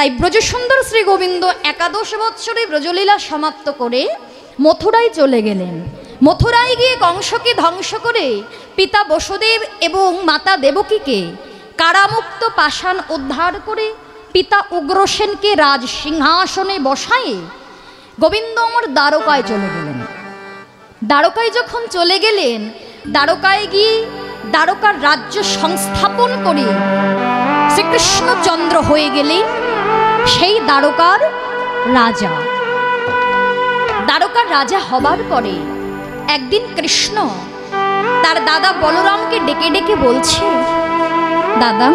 তাই ব্রজসুন্দর শ্রী গোবিন্দ 11 বৎসরে ব্রজলীলা সমাপ্ত করে মথুরায় চলে গেলেন। মথুরায় গিয়ে কংসকে ধ্বংস করে পিতা বসুদেব এবং মাতা দেবকীকে কারামুক্ত পাষাণ উদ্ধার করে পিতা উগ্রসেনকে রাজ সিংহাসনে বসায়ে গোবিন্দ আমার দ্বারকায় চলে গেলেন। দ্বারকায় যখন চলে গেলেন, দ্বারকায় গিয়ে দ্বারকার রাজ্য সংস্থাপন করে শ্রীকৃষ্ণচন্দ্র হয়ে গেলেন সেই দ্বারকার রাজা। দ্বারকার রাজা হবার পরে একদিন কৃষ্ণ তার দাদা বলরামকে ডেকে ডেকে বলছে, দাদা,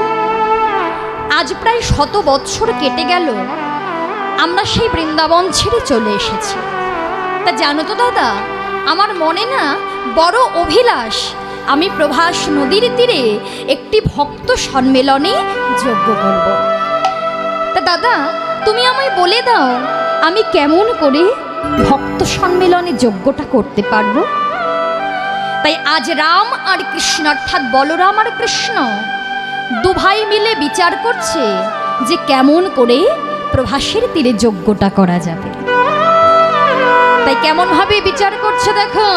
আজ প্রায় 100 বৎসর কেটে গেল, আমরা সেই বৃন্দাবন ছেড়ে চলে এসেছি। তা জানো তো দাদা, আমার মনে না বড় অভিলাষ আমি প্রভাস নদীর তীরে একটি ভক্ত সম্মেলনে যজ্ঞ করব। তা দাদা, তুমি আমায় বলে দাও আমি কেমন করে ভক্ত সম্মেলনে যজ্ঞটা করতে পারবো। তাই আজ রাম আর কৃষ্ণ অর্থাৎ বলরাম আর কৃষ্ণ দু ভাই মিলে বিচার করছে যে কেমন করে প্রভাসের তীরে যজ্ঞটা করা যাবে। তাই কেমন ভাবে বিচার করছে দেখো।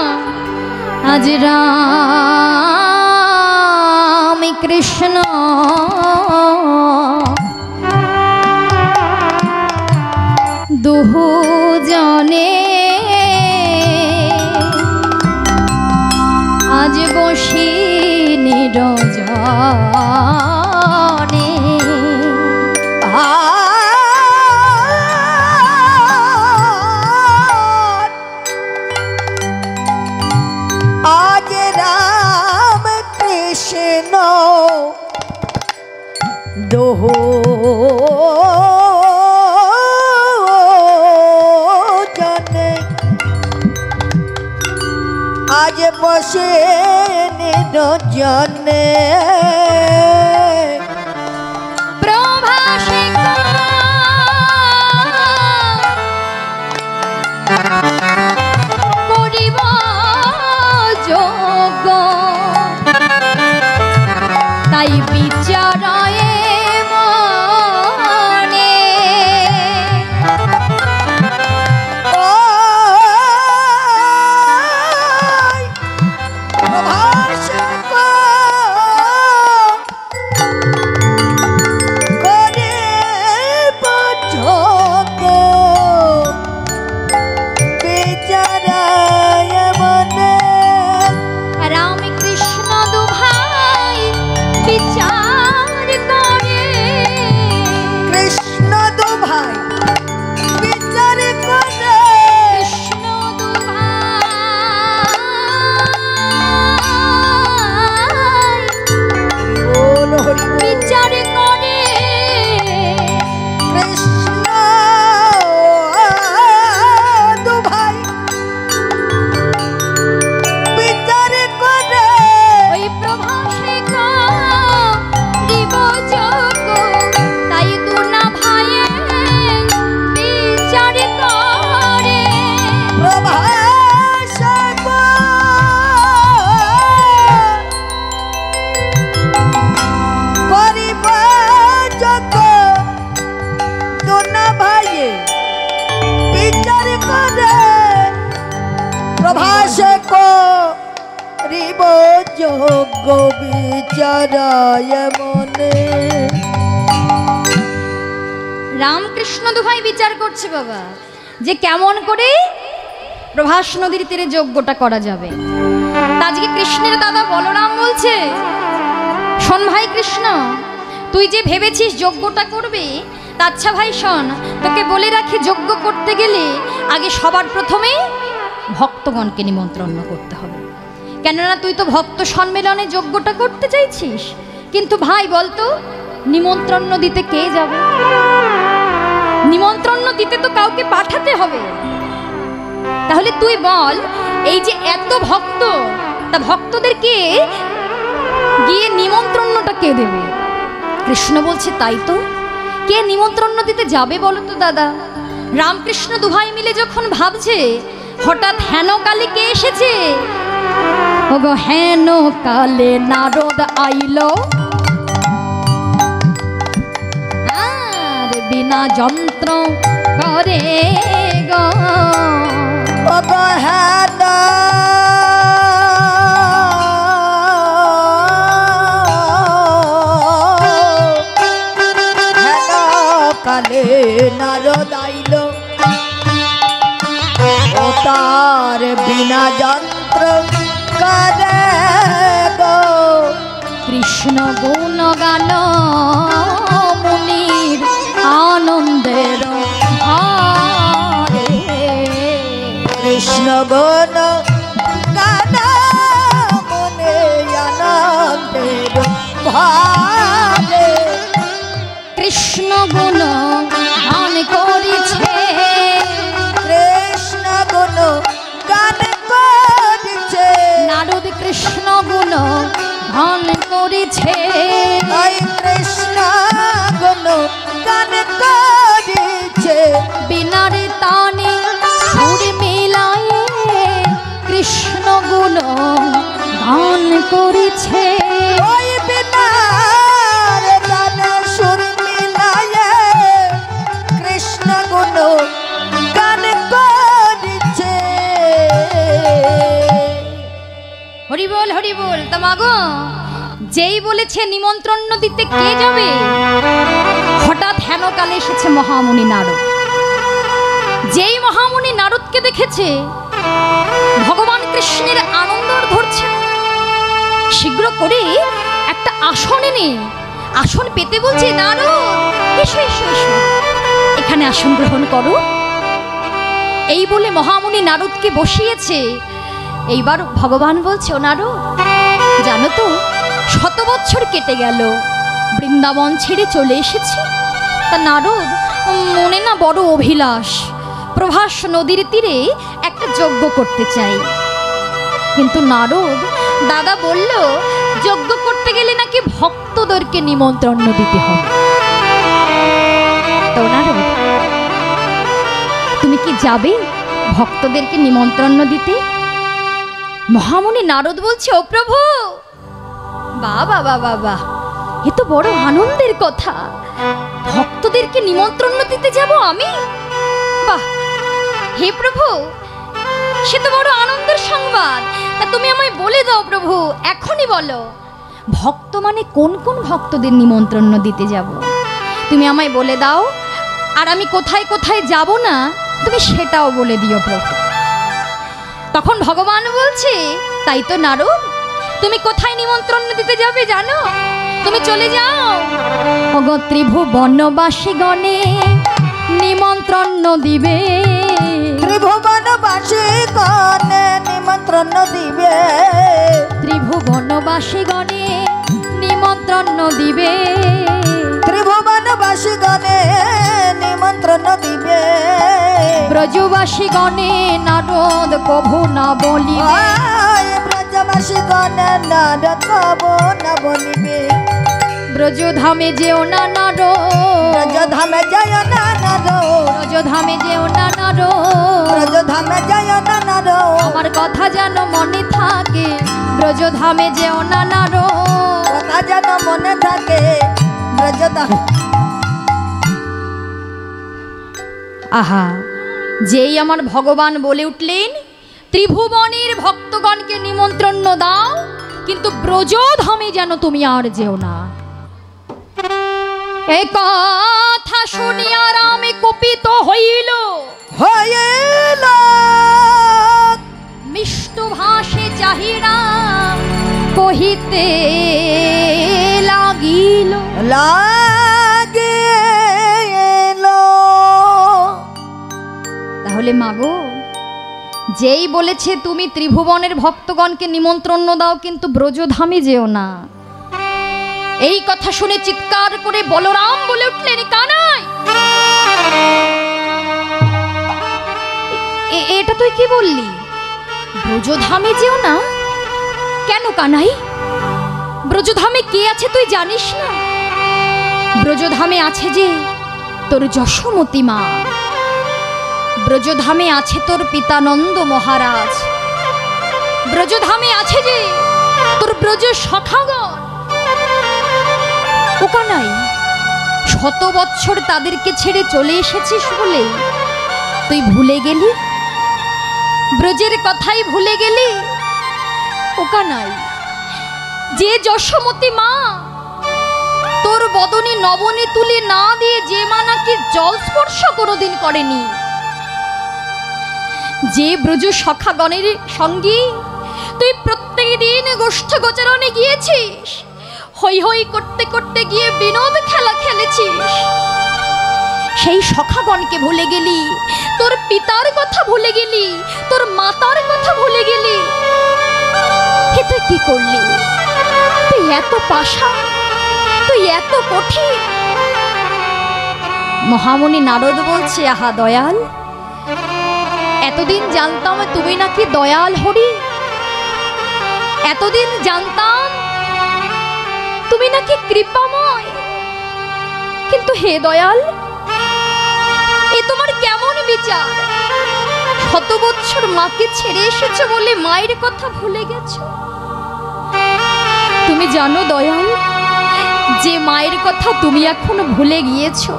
আজ রাম কৃষ্ণ দুজনে আজ বসি নিরজনে, আজ রাম কৃষ্ণ দুজনে আজ বসে নিরজনে প্রভাসে করিব যজ্ঞ, তাই বিচারয়ে মনে যোগ্য বিচারায় মনে। রামকৃষ্ণ দুভাই বিচার করছে বাবা যে কেমন করে প্রভাস নদীর তীরে যজ্ঞটা করা যাবে। আজকে কৃষ্ণের দাদা বলরাম বলছে, শোন ভাই কৃষ্ণ, তুই যে ভেবেছিস যজ্ঞটা করবে, আচ্ছা ভাই শোন, তোকে বলে রাখি যজ্ঞ করতে গেলে আগে সবার প্রথমে ভক্তগণকে নিমন্ত্রণ করতে হবে। কেননা তুই তো ভক্ত সম্মেলনে যজ্ঞটা করতে চাইছিস, কিন্তু ভাই বলতো নিমন্ত্রণ দিতে কে যাবে? নিমন্ত্রণ দিতে তো কাউকে পাঠাতে হবে। তাহলে তুই বল, এই যে এত ভক্ত, তা ভক্তদেরকে গিয়ে নিমন্ত্রণটা কে দেবে? কৃষ্ণ বলছে তাই তো, কে নিমন্ত্রণ দিতে যাবে বলো তো দাদা? রামকৃষ্ণ দুভাই মিলে যখন ভাবছে, হঠাৎ হেন কালে কে এসেছে। ওগো হেন কালে নারদ আইল, আর বিনা যন্ত্র করে গো কালে নারদ আইল ও তার বিনা যন্ত্র করে গো কৃষ্ণ গুণ গান মুনির আনন্দের হারে কৃষ্ণ গুণ গান মনে আনন্দের ভারে কৃষ্ণ গুণ গান করিছে কৃষ্ণ গুণ গান করিছে নারদ কৃষ্ণ গুণ গান করিছে ওই কৃষ্ণ গুণ গান করিছে বিনারে তানে সুর মিলায়ে কৃষ্ণ গুণ গান করিছে ওই বিনার গানে সুর মিলায়ে কৃষ্ণ গুণ গান করিছে হরি বল তামাগো যেই বলেছে নিমন্ত্রণ দিতে কে যাবে হঠাৎ হেনকালে এসেছে মহামুনি নারদ যেই মহামুনি নারদকে দেখেছে ভগবান কৃষ্ণের আনন্দ ধরছে শীঘ্র করে একটা আসন এনে আসন পেতে বলছে নারদ এসো এসো এসো এখানে আসন গ্রহণ করো এই বলে মহামুনি নারদকে বসিয়েছে এইবার ভগবান বলছে ও নারদ জানো তো 100 বছর কেটে গেল বৃন্দাবন ছেড়ে চলে এসেছি তা নারদ মনে না বড় অভিলাষ প্রভাস নদীর তীরে একটা যজ্ঞ করতে চাই কিন্তু নারদ দাদা বলল যজ্ঞ করতে গেলে নাকি ভক্তদেরকে নিমন্ত্রণ দিতে হবে তো নারদ তুমি কি যাবে ভক্তদেরকে নিমন্ত্রণ দিতে মহামুনি নারদ বলছে ও প্রভু বাবা বাবা বাহ এ তো বড় আনন্দের কথা ভক্তদেরকে নিমন্ত্রণ দিতে যাব আমি বাহ হে প্রভু সে তো বড় আনন্দের সংবাদ তা তুমি আমায় বলে দাও প্রভু এখনই বলো ভক্ত মানে কোন কোন ভক্তদের নিমন্ত্রণ দিতে যাব তুমি আমায় বলে দাও আর আমি কোথায় কোথায় যাব না তুমি সেটাও বলে দিও প্রভু তখন ভগবান বলছে তাই তো নারদ তুমি কোথায় নিমন্ত্রণ দিতে যাবে জানো তুমি চলে যাও ওগো ত্রিভুবনবাসী গণে নিমন্ত্রণ দিবে ত্রিভুবনবাসী গণে নিমন্ত্রণ দিবে ত্রিভুবনবাসী গণে নিমন্ত্রণ দিবে ত্রিভুবনবাসী গণে নিমন্ত্রণ দিবে ব্রজবাসী গণে নারদ কভু না বলিবে ব্রজবাসী গণে নারদ কভু না বলিবে ব্রজধামে যেও না নারদ ব্রজধামে যায় না নারদ ব্রজধামে যেও না নারদ ব্রজধামে যায় না নারদ আমার কথা যেন মনে থাকে ব্রজধামে যেও না নারদ কথা যেন মনে থাকে ব্রজধাম আহা যেই আমার ভগবান বলে উঠলেন ত্রিভুবনের ভক্তগণকে নিমন্ত্রণ দাও কিন্তু ব্রজধামে যেন তুমি আর যেও না এই কথা শুনিয়া রামে কুপিত হইল মিষ্ট ভাষে চাহিরা কহিতে লাগিল তাহলে মাগো যেই বলেছে তুমি ত্রিভুবনের ভক্তগণকে নিমন্ত্রণ দাও কিন্তু ব্রজধামে যেও না এই কথা শুনে চিৎকার করে বলরাম বলে উঠলেন কানাই এটা তুই কি বললি ব্রজধামে যেও না কেন কানাই ব্রজধামে কে আছে তুই জানিস না ব্রজধামে আছে যে তোর যশোমতী মা ব্রজধামে আছে তোর পিতানন্দ মহারাজ ব্রজধামে আছে যে তোর ব্রজ সখাগণ ও কানাই শত বৎসর তাদেরকে ছেড়ে চলে এসেছিস বলে তুই ভুলে গেলি, ব্রজের কথাই ভুলে গেলি। ওকা নাই, যে যশোমতী মা তোর বদনে নবনে তুলে না দিয়ে, যে মা নাকি জল স্পর্শ কোনোদিন করেনি, যে ব্রজ সখাগণের সঙ্গী তুই প্রত্যেক দিন গোষ্ঠ গোচরণে গিয়েছিস, হই হই করতে করতে গিয়ে বিনোদ খেলা খেলেছিস, সেই সখাগণকে ভুলে গেলি, তোর পিতার কথা ভুলে গেলি, তোর মাতার কথা ভুলে গেলি। এ তুই কি করলি? তুই এত পাষাণ, তুই এত কঠিন। মহামুনি নারদ বলছে, আহা দয়াল, এতদিন জানতাম তুমি নাকি দয়াল হরি, এতদিন জানতাম তুমি নাকি কৃপাময়, কিন্তু হে দয়াল, এ তোমার কেমন বিচার? শত বৎসর মাকে ছেড়ে এসেছো বলে মায়ের কথা ভুলে গেছো। তুমি জানো দয়াল, যে মায়ের কথা তুমি এখনো ভুলে গিয়েছো,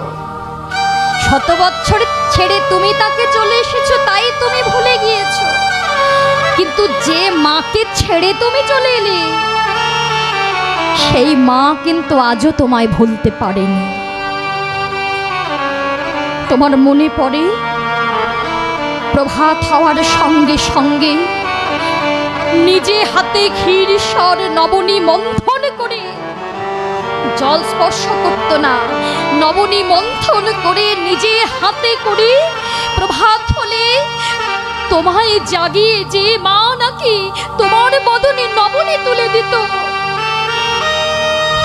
শত বৎসর ছেড়ে তুমি তাকে চলে এসেছো তাই তুমি ভুলে গিয়েছো, কিন্তু যে মাকে ছেড়ে তুমি চলে এলে, সেই মা কিন্তু আজও তোমায় ভুলতে পারেনি। তোমার মনে পড়ে প্রভাত হওয়ার সঙ্গে সঙ্গে নিজে হাতে ক্ষীর স্বর নবনী মন্থন করে, জল স্পর্শ করত না, নবনী মন্থন করে নিজে হাতে করে প্রভাত হলে তোমায় জাগিয়ে যে মা নাকি তোমার বদনে নবনী তুলে দিত।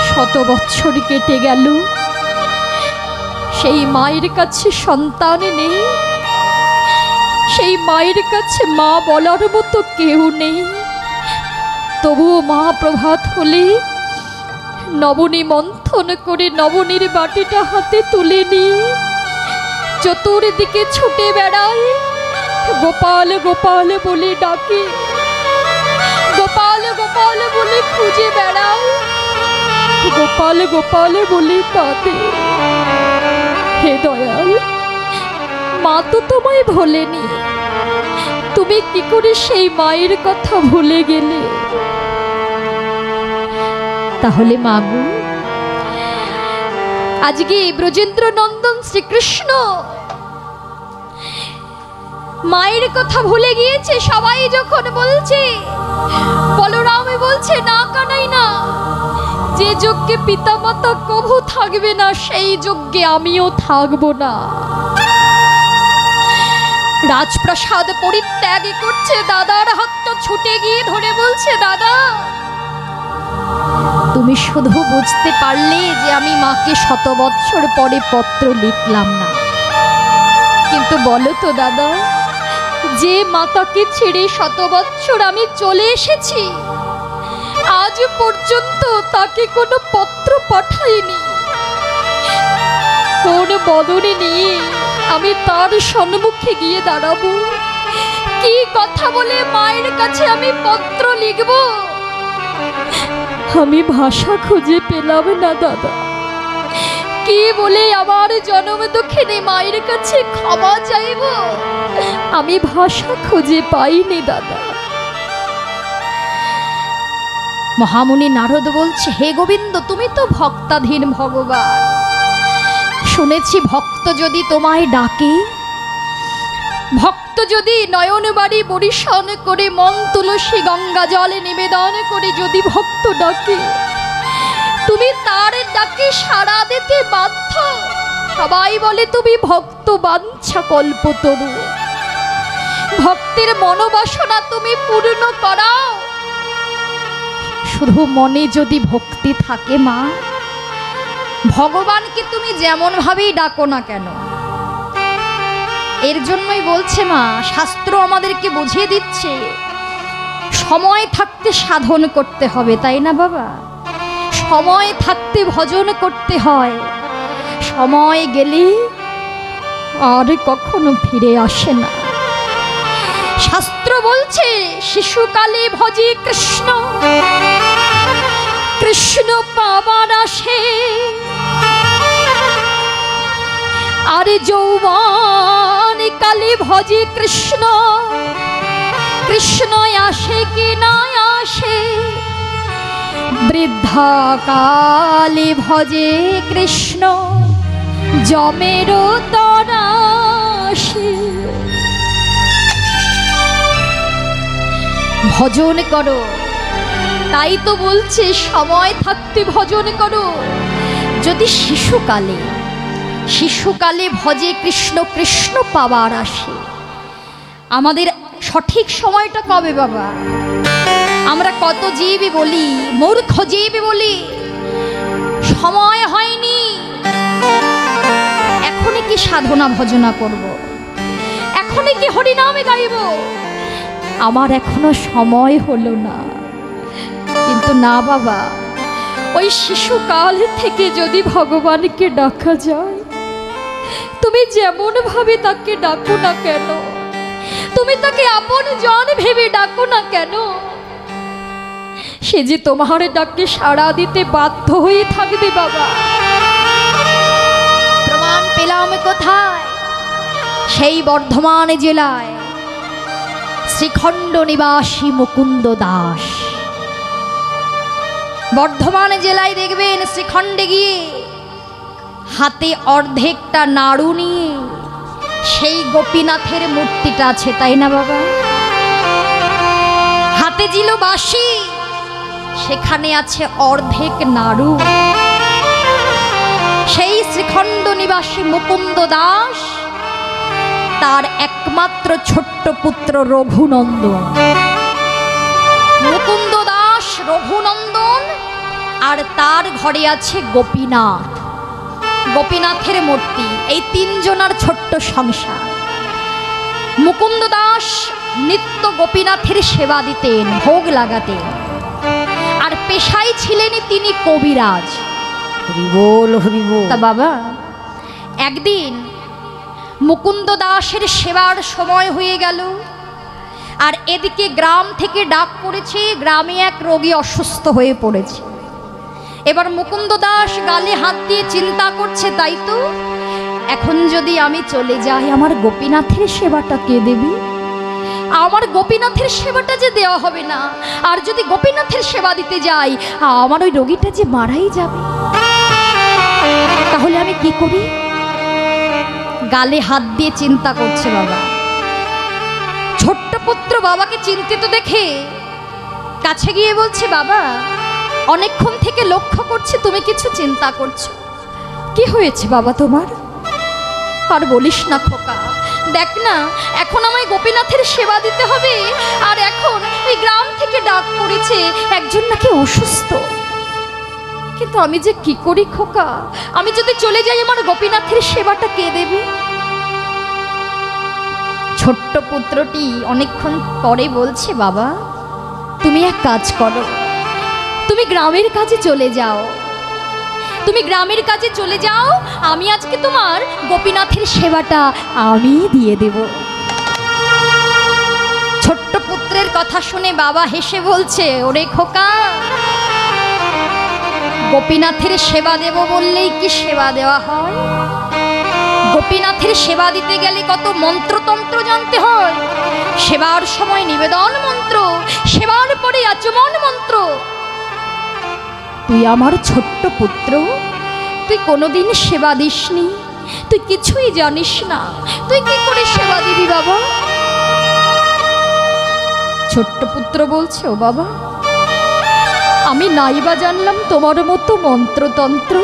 শত বৎসর কেটে গেল, সেই মায়ের কাছে সন্তান নেই, সেই মায়ের কাছে মা বলার মতো কেউ নেই। তবুও মা প্রভাত হলে নবনী মন্থন করে নবনীর বাটিটা হাতে তুলে নিয়ে চতুর্দিকে ছুটে বেড়ায়, গোপাল গোপাল বলে ডাকে, গোপাল গোপাল বলে খুঁজে বেড়ায়, গোপাল গোপাল বলে কাঁদে। হে দয়াল, মা তো তোমায় ভোলেনি, তুমি কি করে সেই মায়ের কথা ভুলে গেলে? তাহলে মাগো, আজকে ব্রজেন্দ্র নন্দন শ্রীকৃষ্ণ মায়ের কথা ভুলে গিয়েছে। সবাই যখন বলছে, বলরাম বলছে, না কানাই না, যে যজ্ঞে পিতামাতা কভু থাকবে না, সেই যজ্ঞে আমিও থাকবো না। রাজপ্রাসাদ পরিত্যাগ করছে, দাদার হাতটা ছুটে গিয়ে ধরে বলছে, দাদা তুমি শুধু বুঝতে পারলে যে আমি মাকে শত বৎসর পরে পত্র লিখলাম না, কিন্তু বলো তো দাদা, যে মাতাকে ছেড়ে শত বৎসর আমি চলে এসেছি, আজ পর্যন্ত তাকে কোনো পত্র পাঠাইনি, কোন বদনে নিয়ে আমি তার সম্মুখে গিয়ে দাঁড়াবো? কি কথা বলে মায়ের কাছে আমি পত্র লিখব? আমি ভাষা খুঁজে পেলাম না দাদা। কি বলে আমার জন্ম দুঃখিনী মায়ের কাছে ক্ষমা চাইব? আমি ভাষা খুঁজে পাইনি দাদা। মহামুনি নারদ বলছে, হে গোবিন্দ, তুমি তো ভক্তাধীন ভগবান, শুনেছি ভক্ত যদি তোমায় ডাকে, ভক্ত যদি নয়ন বাড়ি বরিশন করে মন তুলসী গঙ্গা জলে নিবেদন করে যদি ভক্ত ডাকে, তুমি তার ডাকে সাড়া দিতে বাধ্য। সবাই বলে তুমি ভক্ত বাঞ্ছা কল্পতরু, ভক্তের মনোবাসনা তুমি পূর্ণ করাও। শুধু মনে যদি ভক্তি থাকে মা, ভগবানকে তুমি যেমন ভাবেই ডাকো না কেন। এর জন্যই বলছে মা, শাস্ত্র আমাদেরকে বুঝিয়ে দিচ্ছে, সময় থাকতে সাধন করতে হবে, তাই না বাবা? সময় থাকতে ভজন করতে হয়, সময় গেলে আর কখনো ফিরে আসে না। শাস্ত্র বলছে, শিশুকালে ভজে কৃষ্ণ, কৃষ্ণ পাবার আসে আরে যৌবন কালে ভজে কৃষ্ণ, কৃষ্ণ আসে কি না আসে, বৃদ্ধা কালে ভজে কৃষ্ণ, যমেরও তরাসে। ভজন করো, তাই তো বলছে সময় থাকতে ভজন করো। যদি শিশুকালে ভজে কৃষ্ণ, কৃষ্ণ পাওয়ার আসে। আমাদের সঠিক সময়টা কবে বাবা? আমরা কত জীবই বলি, মূর্খ জীবই বলি সময় হয়নি, এখনই কি সাধনা ভজনা করব, এখনই কি হরিনামে গাইব, আমার এখনো সময় হলো না। কিন্তু না বাবা, ওই শিশুকাল থেকে যদি ভগবানকে ডাকা যায়, তুমি যেমন ভাবে তাকে ডাকো না কেন, তুমি তাকে আপন জন ভেবে ডাকো না কেন, সে যে তোমার ডাকে সাড়া দিতে বাধ্য হয়ে থাকবে বাবা। প্রমাণ পেলাম কোথায়? সেই বর্ধমান জেলায় শ্রীখণ্ড নিবাসী মুকুন্দ দাস। বর্ধমান জেলায় দেখবেন শ্রীখণ্ডে গিয়ে হাতে অর্ধেকটা নাড়ু নিয়ে সেই গোপীনাথের মূর্তিটা আছে, তাই না বাবা? হাতে ছিল বাঁশি, সেখানে আছে অর্ধেক নাড়ু। সেই শ্রীখণ্ড নিবাসী মুকুন্দ দাস, তার একমাত্র ছোট্ট পুত্র রঘুনন্দন। মুকুন্দ দাস, রঘুনন্দন, আর তার ঘরে আছে গোপীনাথ, গোপীনাথের মূর্তি। এই তিনজনার ছোট্ট সংসার। মুকুন্দ দাস নিত্য গোপীনাথের সেবা দিতেন, ভোগ লাগাতেন, আর পেশায় ছিলেন তিনি কবিরাজ। হরি বল, হরি বল। তা বাবা, একদিন মুকুন্দ দাসের সেবার সময় হয়ে গেল, আর এদিকে গ্রাম থেকে ডাক পড়েছে, গ্রামে এক রোগী অসুস্থ হয়ে পড়েছে। এবার মুকুন্দ দাস গালে হাত দিয়ে চিন্তা করছে, তাই তো এখন যদি আমি চলে যাই, আমার গোপীনাথের সেবাটা কে দেবে? আমার গোপীনাথের সেবাটা যে দেওয়া হবে না, আর যদি গোপীনাথের সেবা দিতে যাই, আমার ওই রোগীটা যে মারাই যাবে। তাহলে আমি কি করি? গালে হাত দিয়ে চিন্তা করছে বাবা। ছোট্ট পুত্র বাবাকে চিন্তিত দেখে কাছে গিয়ে বলছে, বাবা অনেকক্ষণ থেকে লক্ষ্য করছি তুমি কিছু চিন্তা করছো, কি হয়েছে বাবা তোমার? আর বলিস না খোকা, দেখ না এখন আমায় গোপীনাথের সেবা দিতে হবে, আর এখন ওই গ্রাম থেকে ডাক পড়েছে একজন নাকি অসুস্থ। কিন্তু আমি যে কি করি খোকা, আমি যদি চলে যাই আমার গোপীনাথের সেবাটা কে দেবে? ছোট্ট পুত্রটি অনেকক্ষণ পরে বলছে, বাবা তুমি এক কাজ করো, তুমি গ্রামের কাজে চলে যাও, তুমি গ্রামের কাজে চলে যাও, আমি আজকে তোমার গোপীনাথের সেবাটা আমি দিয়ে দেব। ছোট্ট পুত্রের কথা শুনে বাবা হেসে বলছে, ওরে খোকা, গোপীনাথের সেবা দেব বললেই কি সেবা দেওয়া হয়? গোপীনাথের সেবা দিতে গেলে কত মন্ত্রতন্ত্র জানতে হয়। সেবার সময় নিবেদন মন্ত্র, সেবার পরে আচমন মন্ত্র। তুই আমার ছোট্ট পুত্র, তুই কোনোদিন সেবা দিসনি, তুই কিছুই জানিস না, তুই কি করে সেবা দিবি বাবা? ছোট্ট পুত্র বলছে, ও বাবা আমি নাইবা জানলাম তোমার মতো মন্ত্রতন্ত্র,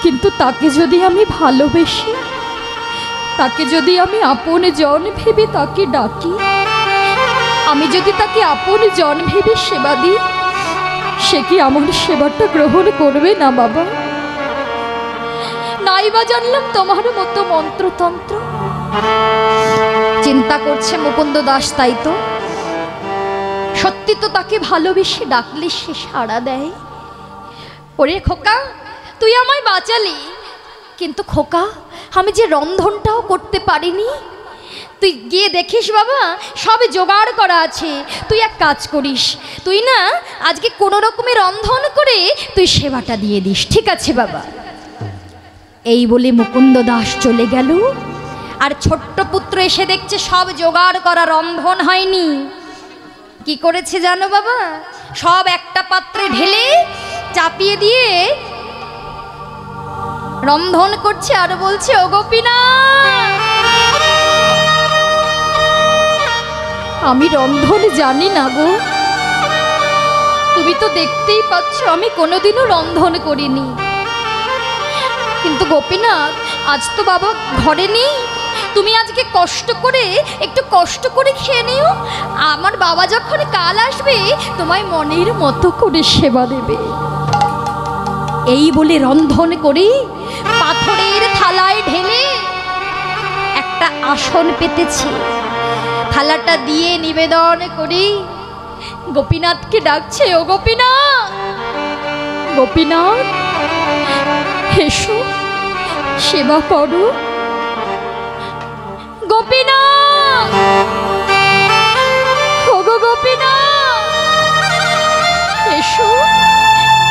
কিন্তু তাকে যদি আমি ভালোবেসি, তাকে যদি আমি আপন জন ভেবে তাকে ডাকি, আমি যদি তাকে আপন জন ভেবে সেবা দিই, সে কি আমার সেবাটা গ্রহণ করবে না বাবা? নাইবা জানলাম তোমার মতো মন্ত্রতন্ত্র। চিন্তা করছে মুকুন্দ দাস, তাই তো সত্যি তো তাকে ভালোবেসে ডাকলে সে সাড়া দেয়। ওরে খোকা, তুই আমায় বাঁচালি, কিন্তু খোকা আমি যে রন্ধনটাও করতে পারিনি। তুই গিয়ে দেখিস বাবা, সব জোগাড় করা আছে, তুই এক কাজ করিস, তুই না আজকে কোনো রকমের রন্ধন করে তুই সেবাটা দিয়ে দিস, ঠিক আছে বাবা? এই বলে মুকুন্দ দাস চলে গেল। আর ছোট্ট পুত্র এসে দেখছে সব জোগাড় করা, রন্ধন হয়নি। কি করেছে জানো বাবা? সব একটা পাত্রে ঢেলে চাপিয়ে দিয়ে রন্ধন করছে আর বলছে, ও গোপীনাথ, আমি রন্ধন জানি না গো, তুমি তো দেখতেই পাচ্ছ আমি কোনোদিনও রন্ধন করিনি। কিন্তু গোপীনাথ, আজ তো বাবা ঘরে নেই, তুমি আজকে একটু কষ্ট করে খেয়ে নিও। আমার বাবা যখন কাল আসবে তোমায় মনের মতো করে সেবা দেবে। এই বলে রন্ধন করে পাথরের থালায় ঢেলে একটা আসন পেতেছে। থালাটা দিয়ে নিবেদন করে গোপীনাথকে ডাকছে, ও গোপীনাথ, গোপীনাথ এসো, সেবা করো। গোপীনাথ, ওগো গোপীনাথ, এসো,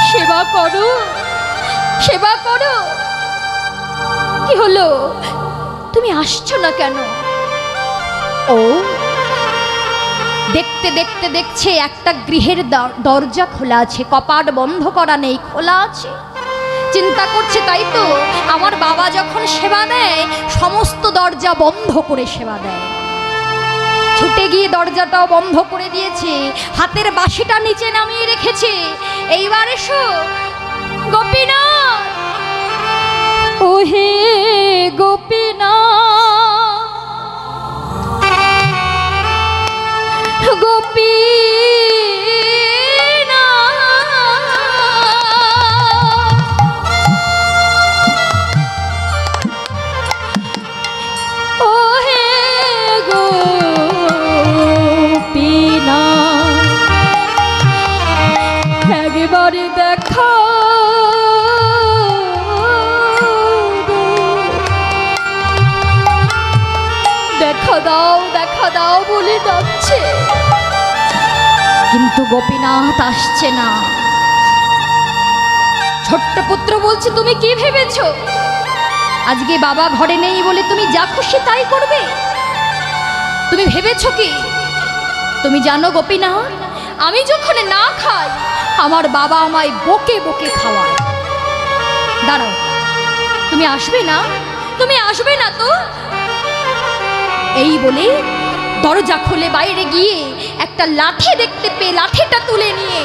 সেবা করো, সেবা করো। কি হলো, তুমি আসছো না কেন? ও দেখতে দেখতে দেখছে একটা গৃহের দরজা খোলা আছে, কপাট বন্ধ করা নেই, খোলা আছে। চিন্তা করছে, তাই তো আমার বাবা যখন সেবা দেয় সমস্ত দরজা বন্ধ করে সেবা দেয়। ছুটে গিয়ে দরজাটাও বন্ধ করে দিয়েছে, হাতের বাঁশিটা নিচে নামিয়ে রেখেছে। এইবার এসো গোপীনাথ, ও হে গোপীনাথ, গোপীনাথ, ও হে গোপীনাথ, একবারে দেখা দেখা দাও বলে যাচ্ছে, কিন্তু গোপীনাথ আসছে না। ছোট্ট পুত্র বলছে, তুমি কি ভেবেছো আজকে বাবা ঘরে নেই বলে তুমি যা খুশি তাই করবে? তুমি ভেবেছো কি? তুমি জানো গোপীনাথ, আমি যখন না খাই আমার বাবা আমায় বকে বকে খাওয়ায়। দাঁড়াও, তুমি আসবে না? তুমি আসবে না তো? এই বলে দরজা খুলে বাইরে গিয়ে একটা লাঠি দেখতে পেয়ে লাঠিটা তুলে নিয়ে,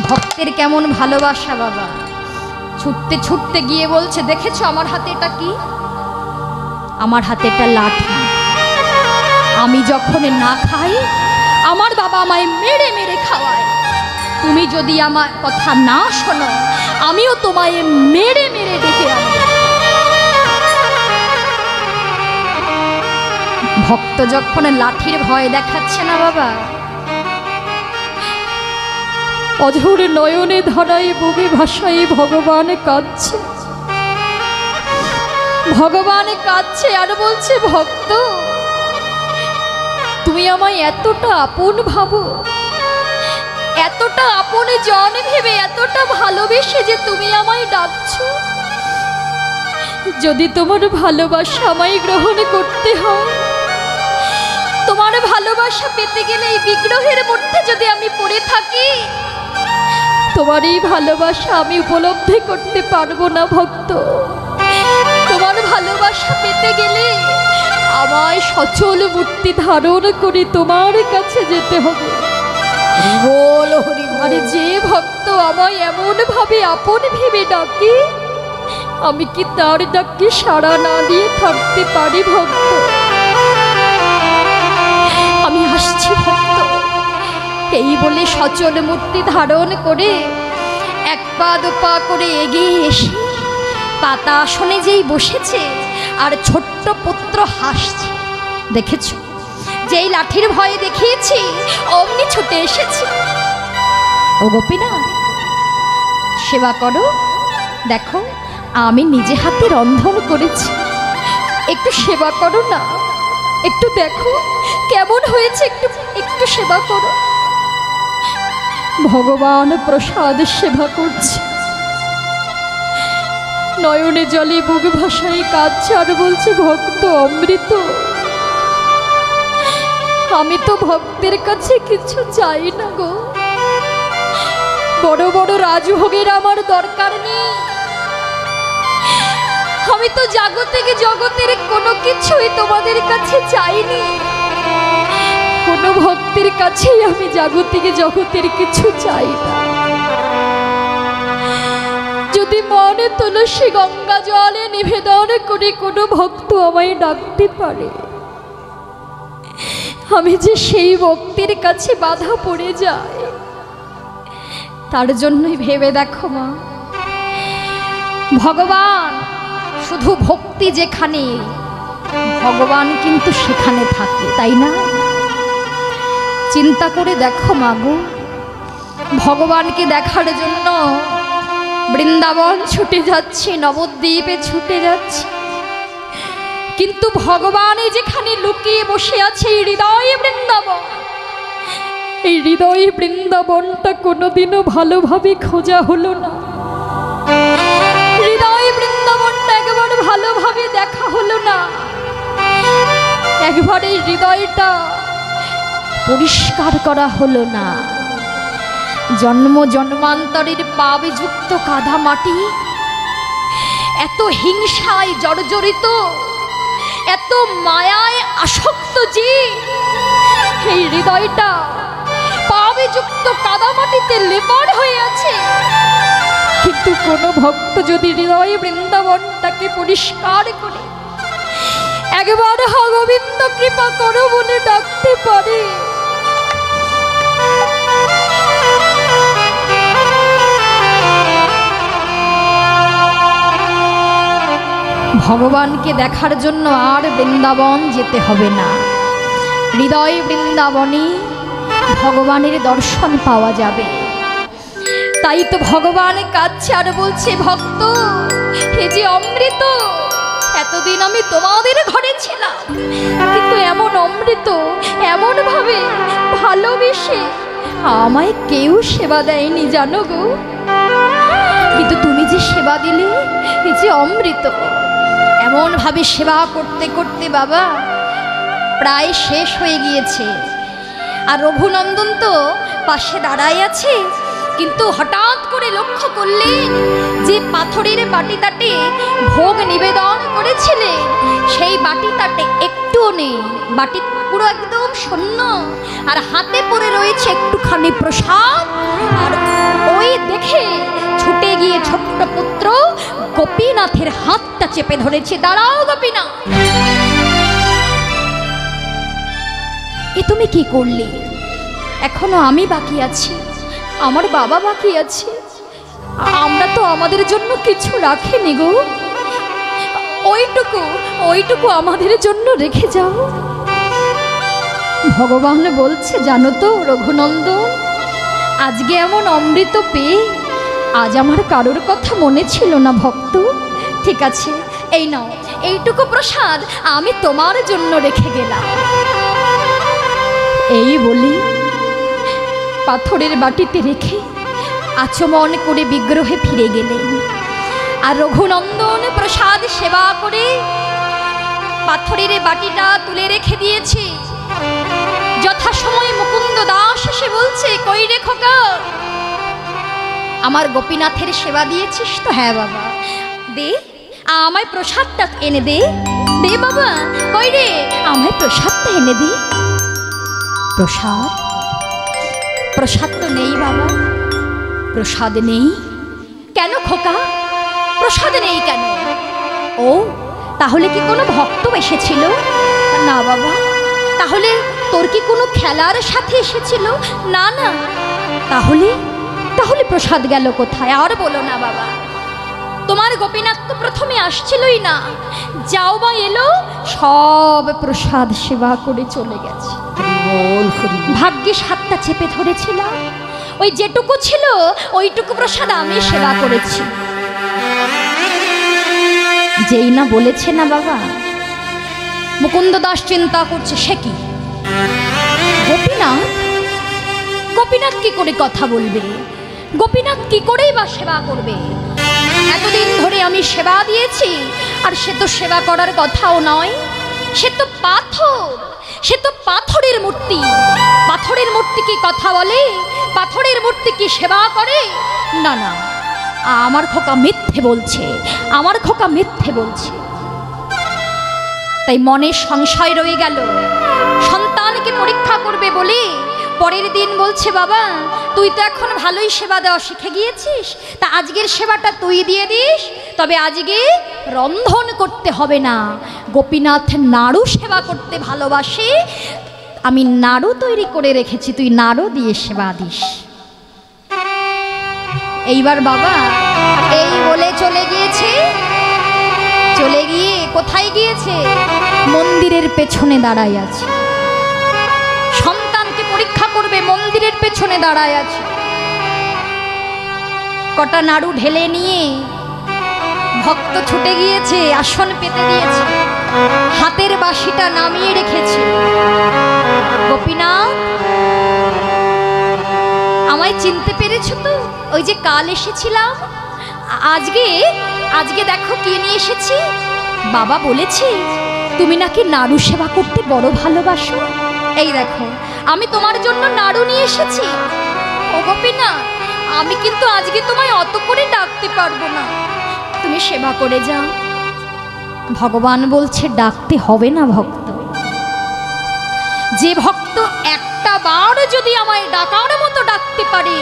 ভক্তের কেমন ভালোবাসা বাবা, ছুটতে ছুটতে গিয়ে বলছে, দেখেছো আমার হাতে এটা কি? আমার হাতে একটা লাঠি। আমি যখন না খাই আমার বাবা আমায় মেরে মেরে খাওয়ায়। তুমি যদি আমার কথা না শোনো আমিও তোমায় মেরে মেরে ডেকে আনবো। ভক্ত যখন লাঠির ভয় দেখাচ্ছে না বাবা, অঝোর নয়নে ধারায় বুকে ভাসায় ভগবান কাঁদছে, ভগবান কাঁদছে আর বলছে, ভক্ত তুমি আমায় এতটা আপন ভাবো, এতটা আপন জন ভেবে এতটা ভালোবেসে যে তুমি আমায় ডাকছো। যদি তোমার ভালোবাসা আমায় গ্রহণ করতে হয়, তোমার ভালোবাসা পেতে গেলে এই বিগ্রহের মধ্যে যদি আমি পড়ে থাকি, তোমার এই ভালোবাসা আমি উপলব্ধি করতে পারবো না ভক্ত। তোমার ভালোবাসা পেতে গেলে আমায় সচল মূর্তি ধারণ করে তোমার কাছে যেতে হবে। আরে যে ভক্ত আমায় এমন ভাবে আপন ভেবে ডাকে, আমি কি তার ডাকে সাড়া না দিয়ে থাকতে পারি ভক্ত? আমি আসছি ভক্ত। এই বলে সচল মূর্তি ধারণ করে এক পা দুপা করে এগিয়ে এসে পাতা আসনে যেই বসেছে আর ছোট্ট পুত্র হাসছে। দেখেছ, যেই লাঠির ভয়ে দেখিয়েছি অমনি ছুটে এসেছে। ও গোপীনাথ, সেবা করো, দেখো আমি নিজে হাতে রন্ধন করেছি, একটু সেবা করো না, একটু দেখো কেমন হয়েছে, একটু একটু সেবা করো। ভগবান প্রসাদ সেবা করছে। নয়নে জলে বুক ভাসায় কাঁদছে আর বলছে, ভক্ত অমৃত, আমি তো ভক্তের কাছে কিছু চাই না গো, বড় বড় রাজভোগের আমার দরকার নেই, আমি তো জাগতিক জগতের কোনো কিছুই তোমাদের কাছে চাইনি, কোনো ভক্তের কাছেই আমি জাগতিক জগতের কিছু চাই না। যদি মনে তুলসী গঙ্গা জলে নিবেদন করে কোনো ভক্ত আমায় ডাকতে পারে, আমি যে সেই ভক্তের কাছে বাধা পড়ে যায়, তার জন্যই ভেবে দেখো মা, ভগবান শুধু ভক্তি যেখানে, ভগবান কিন্তু সেখানে থাকে, তাই না? চিন্তা করে দেখো মাগো, ভগবানকে দেখার জন্য বৃন্দাবন ছুটে যাচ্ছে, নবদ্বীপে ছুটে যাচ্ছে, কিন্তু ভগবানে যেখানে লুকিয়ে বসে আছে এই হৃদয়ে বৃন্দাবন, এই হৃদয়ে বৃন্দাবনটা কোনোদিনও ভালোভাবে খোঁজা হলো না, হৃদয়ে বৃন্দাবনটা একবার ভালোভাবে দেখা হলো না, একবার এই হৃদয়টা পরিষ্কার করা হলো না। জন্ম জন্মান্তরের পাবে যুক্ত কাদা মাটি, এত হিংসায় জর্জরিত, এত মায়ায় আসক্ত যে এই হৃদয়টা পাবে যুক্ত কাদা মাটিতে লেপন হয়ে আছে, কিন্তু কোনো ভক্ত যদি হৃদয়ে বৃন্দাবনটাকে পরিষ্কার করে একবার হা গোবিন্দ কৃপা করো বলে ডাকতে পারে, ভগবানকে দেখার জন্য আর বৃন্দাবন যেতে হবে না, হৃদয় বৃন্দাবনে ভগবানের দর্শন পাওয়া যাবে। তাই তো ভগবান কাঁদছে আর বলছে, ভক্ত এ যে অমৃত, এতদিন আমি তোমাদের ঘরে ছিলাম, কিন্তু এমন অমৃত এমন ভাবে ভালোবেসে আমায় কেউ সেবা দেয়নি জানো গো, কিন্তু তুমি যে সেবা দিলে এ যে অমৃত, এমন ভাবে সেবা করতে করতে বাবা প্রায় শেষ হয়ে গিয়েছে। আর রঘুনন্দন তো পাশে দাঁড়াই আছে, কিন্তু হঠাৎ করে লক্ষ্য করলেন যে পাথরের বাটিটাতে ভোগ নিবেদন করেছিলেন, সেই বাটিটাতে একটুও নেই, বাটি পুরো একদম শূন্য, আর হাতে পড়ে রয়েছে একটুখানি প্রসাদ। আর ওই দেখে ছুটে গিয়ে ছোট্ট পুত্র গোপীনাথের হাতটা চেপে ধরেছে, দাঁড়াও গোপীনাথ, এ তুমি কি করলে? এখনো আমি বাকি আছি, আমার বাবা বাকি আছে, আমরা তো আমাদের জন্য কিছু রাখিনি গো, ওইটুকু আমাদের জন্য রেখে যাও। ভগবান বলছে, জানো তো রঘুনন্দন, আজকে এমন অমৃত পেয়ে আজ আমার কারোর কথা মনে ছিল না ভক্ত, ঠিক আছে এই নাও, এইটুকু প্রসাদ আমি তোমার জন্য রেখে গেলাম। এই বলি পাথরের বাটিতে রেখে আচমন করে বিগ্রহে ফিরে গেলেন। আর রঘুনন্দন প্রসাদ সেবা করে পাথরের বাটিটা তুলে রেখে দিয়েছে। যথাসময়ে মুকুন্দ দাস এসে বলছে, কই রে খোকা, আমার গোপীনাথের সেবা দিয়েছিস তো? হ্যাঁ বাবা। দে আমায় প্রসাদটা এনে দে, দে বাবা, কই রে আমায় প্রসাদটা এনে দে। প্রসাদ? প্রসাদ তো নেই বাবা। প্রসাদ নেই কেন খোকা? প্রসাদ নেই কেন? ও তাহলে কি কোনো ভক্ত এসেছিল? না বাবা। তাহলে তোর কি কোনো খেলার সাথে এসেছিল? না না। তাহলে তাহলে প্রসাদ গেল কোথায়? আর বলো না বাবা, তোমার গোপীনাথ তো প্রথমে আসছিলই না, যাও বা এলো সব প্রসাদ সেবা করে চলে গেছে। ভাগ্যিস হাতটা চেপে ধরেছিলাম, ওই যেটুকু ছিল ওইটুকু প্রসাদ আমি সেবা করেছি। যেই না বলেছে না বাবা, মুকুন্দ দাস চিন্তা করছে, সে কি গোপীনাথ? গোপীনাথ কি করে কথা বলবে? গোপীনাথ কি করেই বা সেবা করবে? এতদিন ধরে আমি সেবা দিয়েছি, আর সে তো সেবা করার কথাও নয়, সে তো পাথর, সে তো পাথরের মূর্তি। পাথরের মূর্তি কি কথা বলে? পাথরের মূর্তি কি সেবা করে? না না, আমার খোকা মিথ্যে বলছে, আমার খোকা মিথ্যে বলছে। তাই মনে সংশয় রয়ে গেল। সন্তানকে পরীক্ষা করবে বলে পরের দিন বলছে, বাবা তুই তো এখন ভালোই সেবা দেওয়া শিখে গিয়েছিস, তা আজকের সেবাটা তুই দিয়ে দিস, তবে আজকে রন্ধন করতে হবে না। গোপীনাথ নাড়ু সেবা করতে ভালোবাসে, আমি নাড়ু তৈরি করে রেখেছি, তুই নাড়ু দিয়ে সেবা দিস। এইবার বাবা এই বলে চলে গিয়েছে। চলে গিয়ে কোথায় গিয়েছে? মন্দিরের পেছনে দাঁড়ায় আছে। সন্তানকে পরীক্ষা করবে, মন্দিরের পেছনে দাঁড়ায় আছে। কটা নাড়ু ঢেলে নিয়ে ভক্ত ছুটে গিয়েছে, আসন পেতে দিয়েছে, হাতের বাঁশিটা নামিয়ে রেখেছে। গোপীনাথ, আমায় চিনতে পেরেছো তো? ওই যে কাল এসেছিলাম, আজকে দেখো কি নিয়ে এসেছি। বাবা বলেছে তুমি নাকি নাড়ু সেবা করতে বড় ভালোবাসো, এই দেখো আমি তোমার জন্য নাড়ু নিয়ে এসেছি। ও গোপীনাথ, আমি কিন্তু আজকে তোমায় অত করে ডাকতে পারবো না, তুমি সেবা করে যাও। ভগবান বলছে ডাকতে হবে না ভক্ত। যে ভক্ত একটা বার যদি আমায় ডাকার মতো ডাকতে পারে,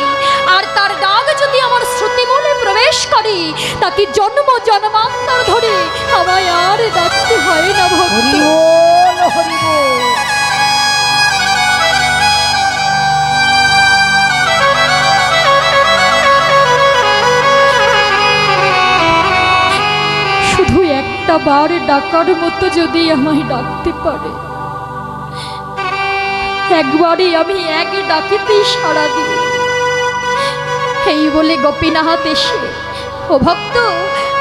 আর তার ডাক যদি আমার শ্রুতিমূলে প্রবেশ করে, তাকে জন্ম জন্মান্তর ধরে আমায় আর ডাকতে হয় না ভক্ত। হরি বল, হরি বল। শুধু একটা বার ডাকার মতো যদি আমায় ডাকতে পারে, একবারই আমি এক ডাকেতেই সাড়া দিই। এই বলে গোপীনাথ এসে, ও ভক্ত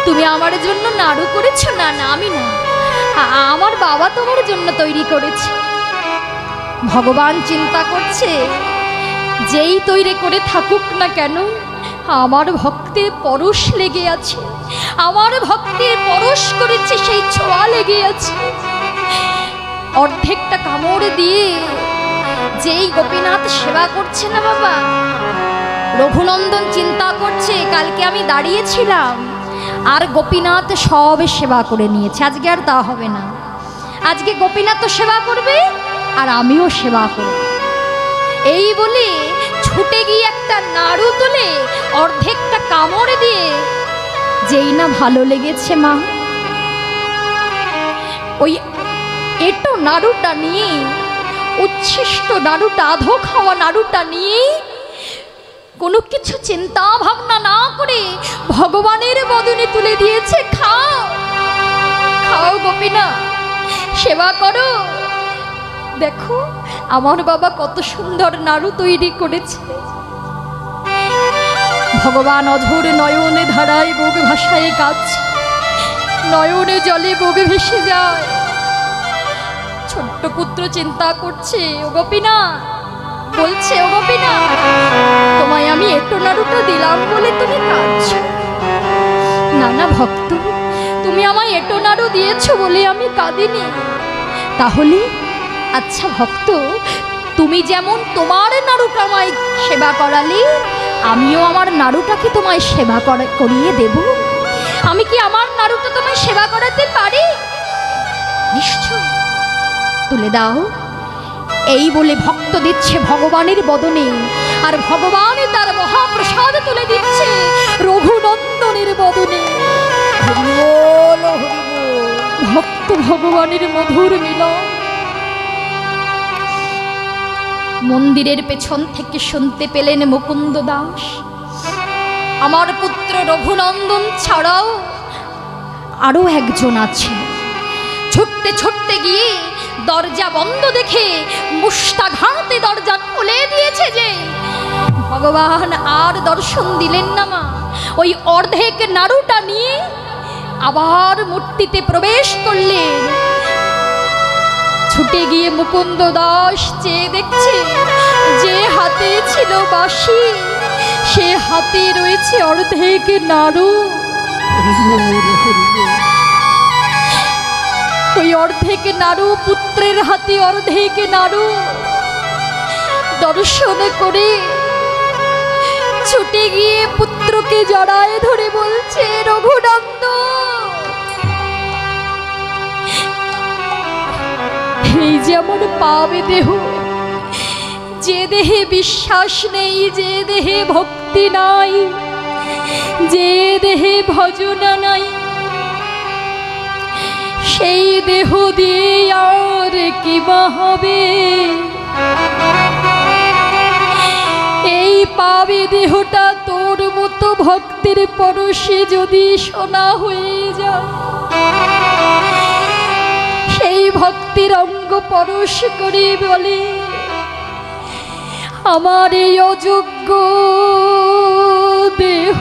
তুমি আমার জন্য নাড়ু করেছো? না না, আমি না, আমার বাবা তোমার জন্য তৈরি করেছে। ভগবান চিন্তা করছে, যেই তৈরি করে থাকুক না কেন, আমার ভক্তের পরশ লেগে আছে, আমার ভক্তের পরশ করেছে, সেই ছোঁয়া লেগে আছে। অর্ধেকটা কামড় দিয়ে যেই গোপীনাথ সেবা করছে না বাবা, রঘুনন্দন চিন্তা করছে কালকে আমি দাঁড়িয়েছিলাম আর গোপীনাথ সব সেবা করে নিয়েছে, আজকে আর তা হবে না। আজকে গোপীনাথ সেবা করবে আর আমিও সেবা করব। এই বলে ছুটে গিয়ে একটা নাড়ু তুলে অর্ধেকটা কামড় দিয়ে, যেই না ভালো লেগেছে মা, ওই এটো নাড়ুটা নিয়ে, উচ্ছিষ্ট নাড়ুটা, আধো খাওয়া নাড়ুটা নিয়ে কোনো কিছু চিন্তা ভাবনা না করে ভগবানের বদনে তুলে দিয়েছে। খাও খাও গোপীনাথ, সেবা করো। দেখো আমার বাবা কত সুন্দর নাড়ু তৈরি করেছে। ভগবান অঝোর নয়নে ধারায় বুক ভাসায় কাঁদছে, নয়নে জলে বুক ভেসে যায়। ছোট্ট পুত্র চিন্তা করছে, ও গোপীনাথ বলছে, ও গোপীনাথ তোমায় আমি এটো নাড়ুটা দিলাম বলে তুমি কাঁদছো? না না ভক্ত, তুমি আমায় এটো নাড়ু দিয়েছো বলে আমি কাঁদিনি। তাহলে আচ্ছা ভক্ত, তুমি যেমন তোমার নাড়ুটা আমায় সেবা করালে, আমিও আমার নাড়ুটাকে তোমায় সেবা করিয়ে দেব। আমি কি আমার নাড়ুটা তোমায় সেবা করাতে পারি? নিশ্চয়, তুলে দাও। এই বলে ভক্ত দিচ্ছে ভগবানের বদনে, আর ভগবান তার মহাপ্রসাদ তুলে দিচ্ছে রঘুনন্দনের বদনে। হরি বল, হরি বল। ভক্ত ভগবানের মধুর মিলন। মন্দিরের পেছন থেকে শুনতে পেলেন মুকুন্দ দাস, আমার পুত্র রঘুনন্দন ছাড়াও আরো একজন আছে। ছুটতে ছুটতে গিয়ে দরজা বন্ধ দেখে মুষ্টাঘাতে দরজা খুলে দিয়েছে যে, ভগবান আর দর্শন দিলেন না মা। ওই অর্ধেক নাড়ুটা নিয়ে আবার মূর্তিতে প্রবেশ করলেন। ছুটে গিয়ে মুকুন্দ দাস চেয়ে দেখছে, যে হাতে ছিল বাঁশি সে হাতে রয়েছে অর্ধেক নাড়ু। ওই অর্ধেক নাড়ু পুত্রের হাতে অর্ধেক নাড়ু দর্শন করে ছুটে গিয়ে পুত্রকে জড়ায় ধরে বলছে, রঘুনন্দ, এই যেমন পাবে দেহ, যে দেহে বিশ্বাস নেই, যে দেহে ভক্তি নাই, যে দেহে ভজনা নাই, সেই দেহ দিয়ে আর কি বা হবে? এই পাবে দেহটা তোর মতো ভক্তের পরশে যদি সোনা হয়ে যায়, সেই ভক্তির অঙ্গ পরশ করে বলে, আমার এই অযোগ্য দেহ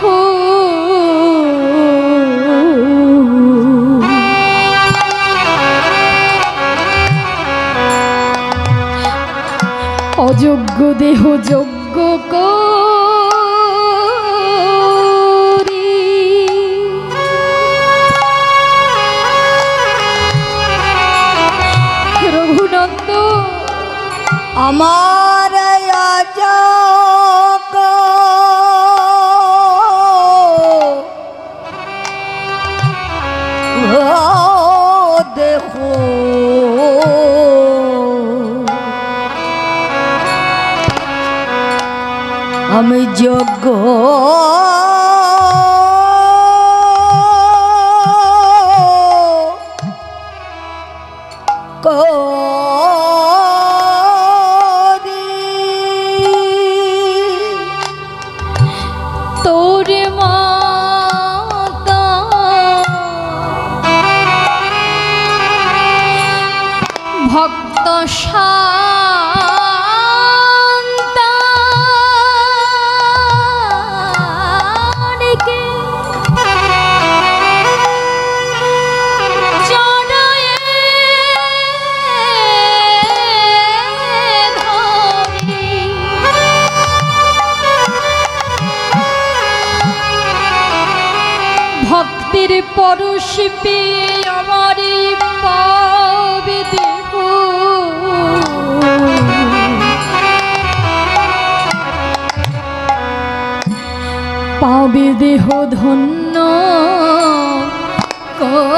অযোগ্য দেহ যোগ্য করি। রঘুনন্দ, আমার অযোগ্য দেখো আমি যোগ্য তোর মাতা ভক্ত শান্তানিকে জড়ায়ে ধরি, ভক্তির পরশ পেয়ে আমারই পাবে দেহ, পাবে দেহ ধন্য করি।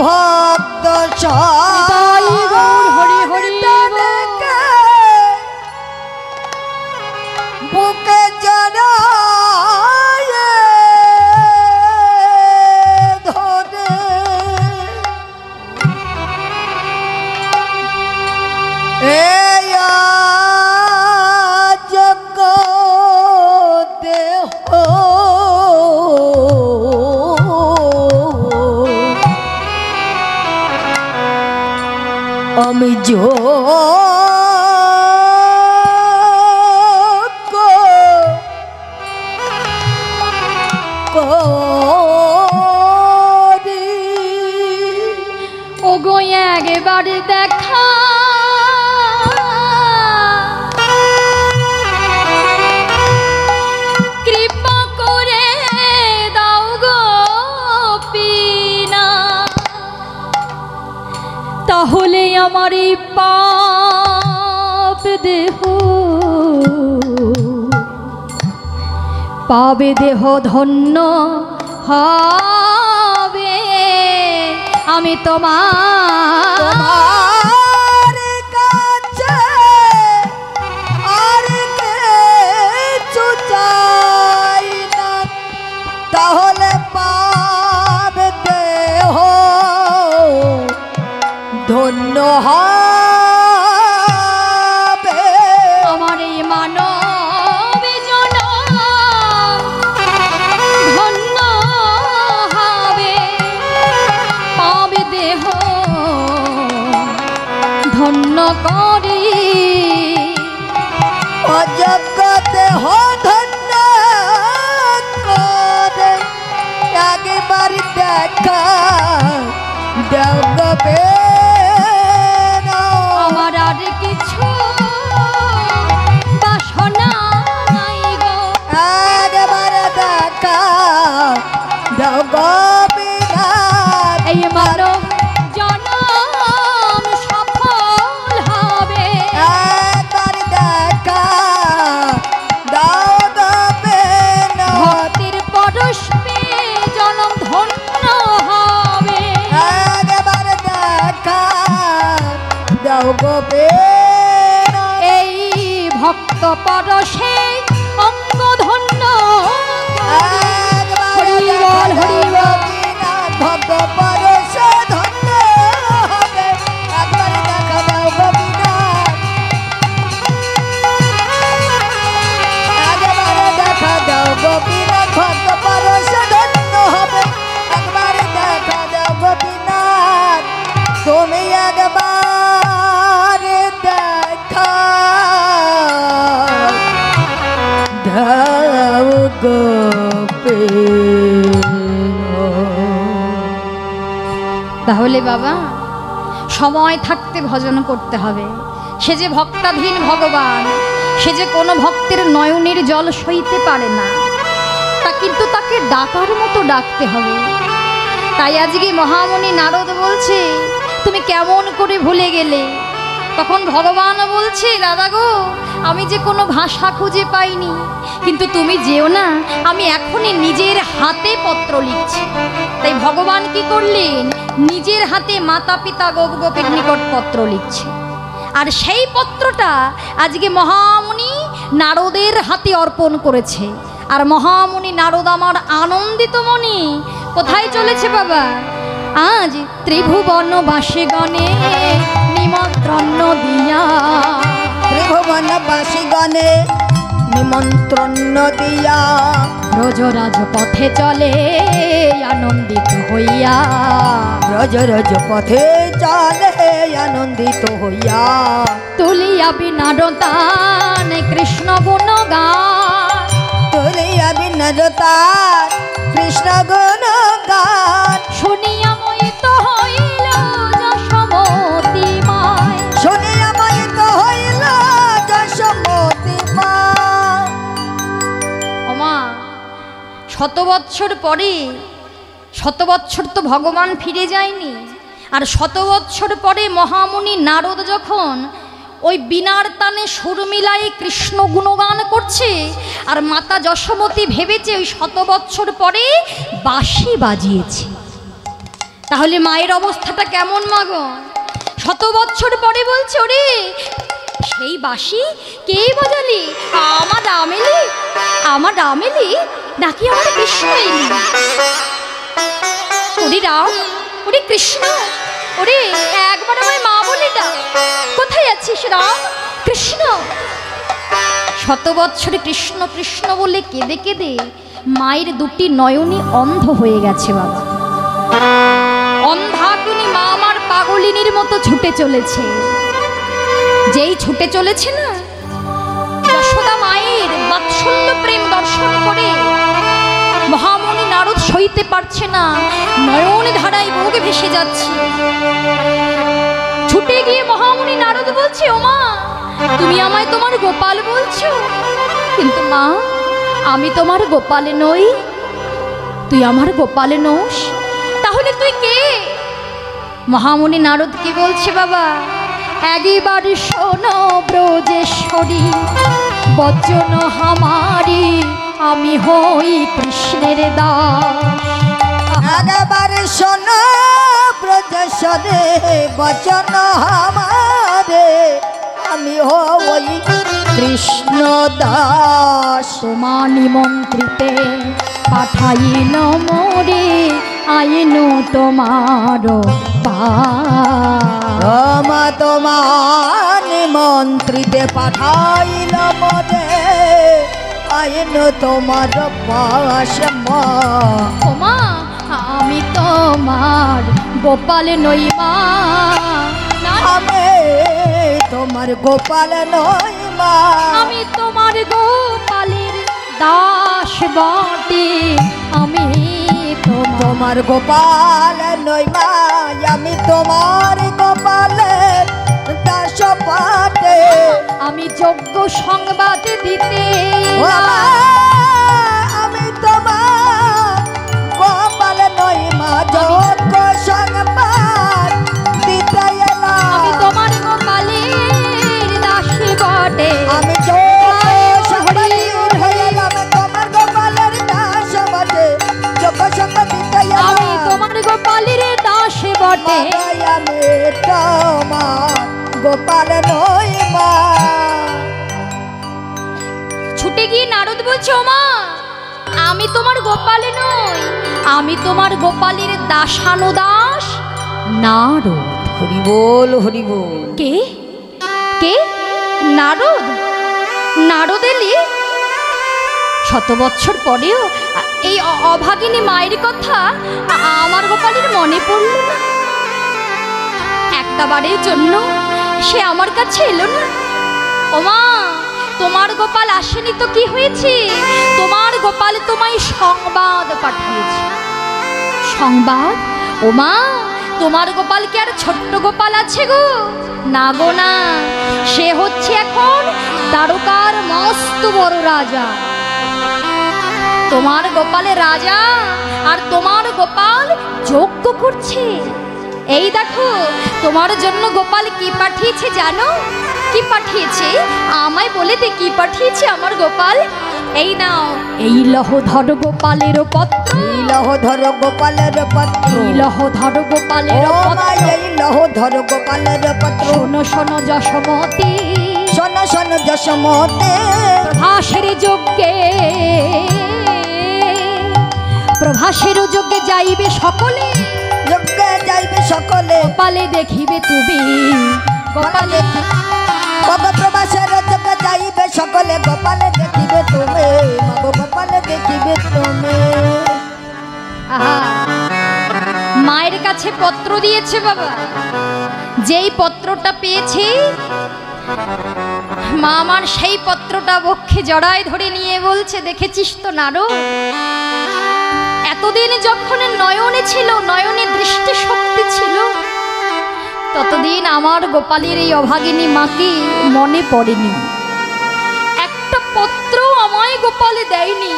ভক্ত তাই গৌর হরি হরি বুকে জড়ায় ধরে এই অযোগ্য দেহ আমি যোগ্য করি। ওগো একবার দেখা কৃপা করে দাও গো পিনা, তাহলে আমার এই পাপ দেহ পাবে দেহ ধন্য হবে। আমি তোমার কাছে আর কিছু চাই না, তাহলে পাবে দেহ ধন্য হবে। আমার এই মানব জনম ধন্য হবে, পাবে দেহ ধন্য করি। অযোগ্য দেহ ধন্য করে একবার দেখা দেবে আমার আর কিছু বাসনা দাও গোপীনাথ এই মানব জনম সফল হবে। একবার দেখা দাও গোপীনাথ ভক্তির পরশ পেয়ে জনম ধন্য হবে। একবার দেখা দাও গোপীনাথ এই ভক্ত পরশে অঙ্গ ধন্য। একবার হরি বল, দেখা হরি দাও বল। গোপীনাথ ভক্ত পরশে ধন্য হবে। একবার দেখা দাও গোপীনাথ একবার দেখা দাও গোপীনাথ ভক্ত পরশে ধন্য হবে। একবার দেখা দাও গোপীনাথ তুমি একবার দেখা দাও গোপীনাথ। তাহলে বাবা সময় থাকতে ভজন করতে হবে। সে যে ভক্তাধীন ভগবান, সে যে কোনো ভক্তের নয়নের জল সইতে পারে না, তা কিন্তু তাকে ডাকার মতো ডাকতে হবে। তাই আজকে মহামুনি নারদ বলছে তুমি কেমন করে ভুলে গেলে। তখন ভগবান বলছে দাদা গো, আমি যে কোনো ভাষা খুঁজে পাইনি, কিন্তু তুমি যেও না, আমি এখনই নিজের হাতে পত্র লিখছি। তাই ভগবান কি করলেন, নিজের হাতে মাতা পিতা গোপ গোপীর নিকট পত্র লিখছে। আর সেই পত্রটা আজকে মহামুনি নারদের হাতে অর্পণ করেছে। আর মহামুনি নারদ আমার আনন্দিত মনে কোথায় চলেছে বাবা, আজ ত্রিভুবনবাসী গণে নিমন্ত্রণ দিয়া। ত্রিভুবনবাসী গণে নিমন্ত্রণ দিয়া ব্রজরাজ পথে চলে আনন্দিত হইয়া। রজ রজ পথে চলে আনন্দিত হইয়া তুলিয়া বিনারতান কৃষ্ণ গুণগান। তুলিয়া বিনরতার কৃষ্ণ গুণগান শুনিয়া মোহিত হইল যশোমতী মায়। শুনিয়া মোহিত হইল যশোমতী মা। ওমা, 100 বৎসর পরে, 100 বৎসর তো ভগবান ফিরে যায়নি। আর 100 বৎসর পরে মহামুনি নারদ যখন ওই বীণার তানে সুর মিলাই কৃষ্ণ গুণগান করছে, আর মাতা যশোমতী ভেবেছে ওই 100 বৎসর পরে বাঁশি বাজিয়েছে। তাহলে মায়ের অবস্থাটা কেমন মাগো? 100 বৎসর পরে বলছে ওরে সেই বাঁশি কে বাজালি? আমার রামেলি, আমার রামেলি নাকি আমার কৃষ্ণ এলি? ওরে রাম, ওরে কৃষ্ণ, ওরে একবার আমার মা বলি না, কোথায় আছিস রাম কৃষ্ণ? 100 বৎসরে কৃষ্ণ কৃষ্ণ বলে কেঁদে কেঁদে মায়ের দুটি নয়নই অন্ধ হয়ে গেছে বাবা। অন্ধাকিনী মা আমার পাগলিনীর মতো ছুটে চলেছে। যেই ছুটে চলেছে না, যশোদা মায়ের বাৎসল্য প্রেম দর্শন করে মহামুনি নারদ সইতে পারছে না, নয়ন ধারায় মুখ ভেসে যাচ্ছে। ছুটে গিয়ে মহামুনি নারদ বলছে ও মা, তুমি আমায় তোমার গোপাল বলছো, কিন্তু মা আমি তোমার গোপালে নই। তুই আমার গোপালে নোস, তাহলে তুই কে? মহামুনি নারদ কি বলছে বাবা, একবার শোনো ব্রজেশ্বরী বচন হামারি, আমি হই কৃষ্ণের দাস। একবার শোনো ব্রজেশ্বরে বচন আমারে, আমি হই কৃষ্ণ দাস। তোমা নিমন্ত্রিতে পাঠাইল মোরে, আইন তোমার রমা তোমার নিমন্ত্রিতে পাঠাইল মোরে, আইন তোমার পাশ মা। ওমা আমি তোমার গোপাল নই মা, আমি তোমার গোপাল নই মা। আমি তোমার গোপালের দাস বটে। আমি তোমার গোপাল নই মা, আমি তোমার গোপালের দাস বটে। আমি যোগ্য সংবাদ দিতে আমি তোমার গোপাল বটে। আমি তোমার গোপাল নই মা। ছুটে গিয়ে নারদ বলছে, ও মা আমি তোমার গোপাল নই, আমি তোমার গোপালের দাসানুদাস নারদ। হরি বল হরি বল। কে কে? নারদ? নারদ এলি? শত বছর পরেও এই অভাগিনী মায়ের কথা আমার গোপালের মনে পড়ল না? একটা বারের জন্য সে আমার কাছে এলো না? ও মা তোমার গোপাল আসেনি তো কি হয়েছে? তোমার গোপাল তোমায় সংবাদ পাঠিয়েছে। সংবাদ? ও মা তোমার গোপাল কি আর ছোট্ট গোপাল আছে গো? না গো না, সে হচ্ছে এখন দ্বারকার মস্ত বড় রাজা। তোমার গোপালে রাজা আর তোমার গোপাল যজ্ঞ করছে। এই দেখো তোমার জন্য গোপাল কি পাঠিয়েছে জানো? কি পাঠিয়েছে আমায় বলে দে, কি পাঠিয়েছে আমার গোপাল? এই নাও, এই লহধর গোপালের পত্র। এই লহধর গোপালের পত্র। এই লহধর গোপালের ও মা পত্র। এই লহধর গোপালের পত্র। শোনো শোনো যশোমতি, শোনো শোনো যশোমতি, প্রভাসের যজ্ঞে, প্রভাসের যজ্ঞে যাইবে সকলে, যজ্ঞে যাইবে সকলে। গোপালে দেখিবে তুমি, গোপালে প্রভাসের যজ্ঞে যাইবে সকলে, গোপালে দেখিবে তুমি, মাগো গোপালে দেখিবে তুমি। আহা, মায়ের কাছে পত্র দিয়েছে বাবা। যেই পত্রটা পেয়েছে মা আমার সেই পত্রটা বক্ষে জড়ায় ধরে নিয়ে বলছে, দেখেছিস তো নারদ, এতদিন যখন নয়নে ছিল, নয়নে দৃষ্টি শক্তি ছিল, ততদিন আমার গোপালের এই অভাগিনী মাকে মনে পড়েনি। একটা পত্র আমায় গোপালে দেয়নি।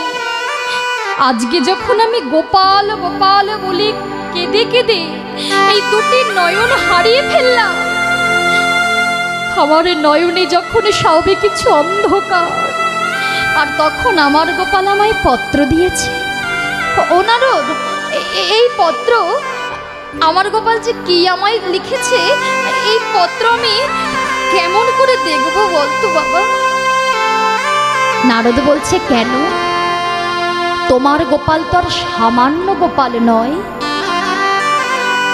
আজকে যখন আমি গোপাল গোপাল বলি কেঁদে কেঁদে এই দুটি নয়ন হারিয়ে ফেললাম, আমার নয়নে যখন সবে কিছু অন্ধকার, আর তখন আমার গোপাল আমায় পত্র দিয়েছে। ও নারদ, এই পত্র আমার গোপাল যে কি আমায় লিখেছে, এই পত্র আমি কেমন করে দেখবো বলতো বাবা? নারদ বলছে, কেন? তোমার গোপাল তো আর সামান্য গোপাল নয়।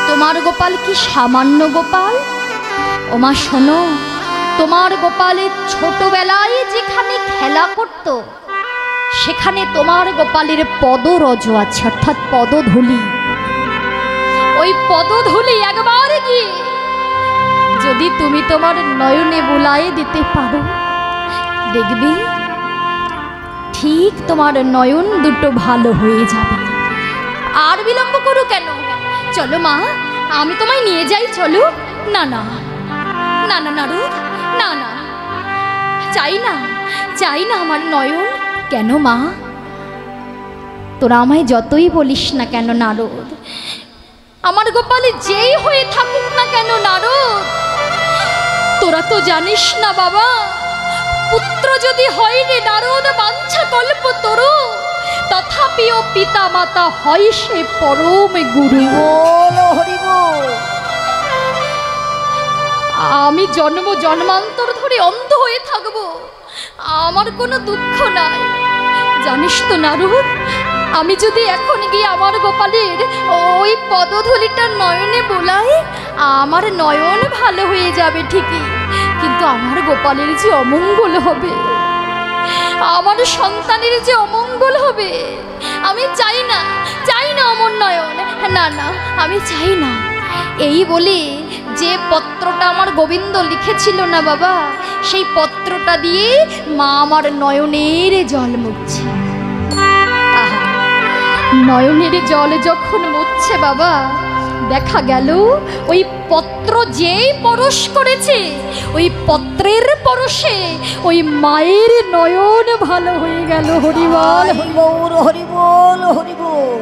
তোমার গোপাল কি সামান্য গোপাল? ওমা শোনো, তোমার গোপালের ছোটবেলায় যেখানে খেলা করত, সেখানে তোমার গোপালের পদরজ আছে, অর্থাৎ পদধূলি। ওই পদধূলি একবার গিয়ে যদি তুমি তোমার নয়নে বুলায়ে দিতে পারো, দেখবে ঠিক তোমার নয়ন দুটো ভালো হয়ে যাবে। আর বিলম্ব করো কেন? চলো মা, আমি তোমায় নিয়ে যাই, চলো। না না না না নারদ, না না, চাই না, চাই না আমার নয়ন। কেন মা? তোরা আমায় যতই বলিস না কেন নারদ, আমার গোপালে যেই হয়ে থাকুক না কেন নারদ, তোরা তো জানিস না বাবা, পুত্র যদি হয় রে নারদ বাঞ্ছা কল্প তরু, তথাপিও পিতা মাতা হয় সে পরম গুরু। বল হরি বল। আমি জন্ম জন্মান্তর ধরে অন্ধ হয়ে থাকবো, আমার কোনো দুঃখ নাই। জানিস তো নারদ, আমি যদি এখন গিয়ে আমার গোপালের ওই পদধূলিটা নয়নে বোলাই, আমার নয়ন ভালো হয়ে যাবে ঠিকই, কিন্তু আমার গোপালের যে অমঙ্গল হবে, আমার সন্তানের যে অমঙ্গল হবে, আমি চাই না, চাই না অমর নয়ন, না না, আমি চাই না। এই বলে যে পত্রটা আমার গোবিন্দ লিখেছিল না বাবা, সেই পত্রটা দিয়ে মা আমার নয়নের জল মুছছে। নয়নের জল যখন মুছছে বাবা, দেখা গেল ওই পত্র যেই পরশ করেছে, ওই পত্রের পরশে ওই মায়ের নয়ন ভালো হয়ে গেল। হরিবল গৌর হরি বল হরি বল।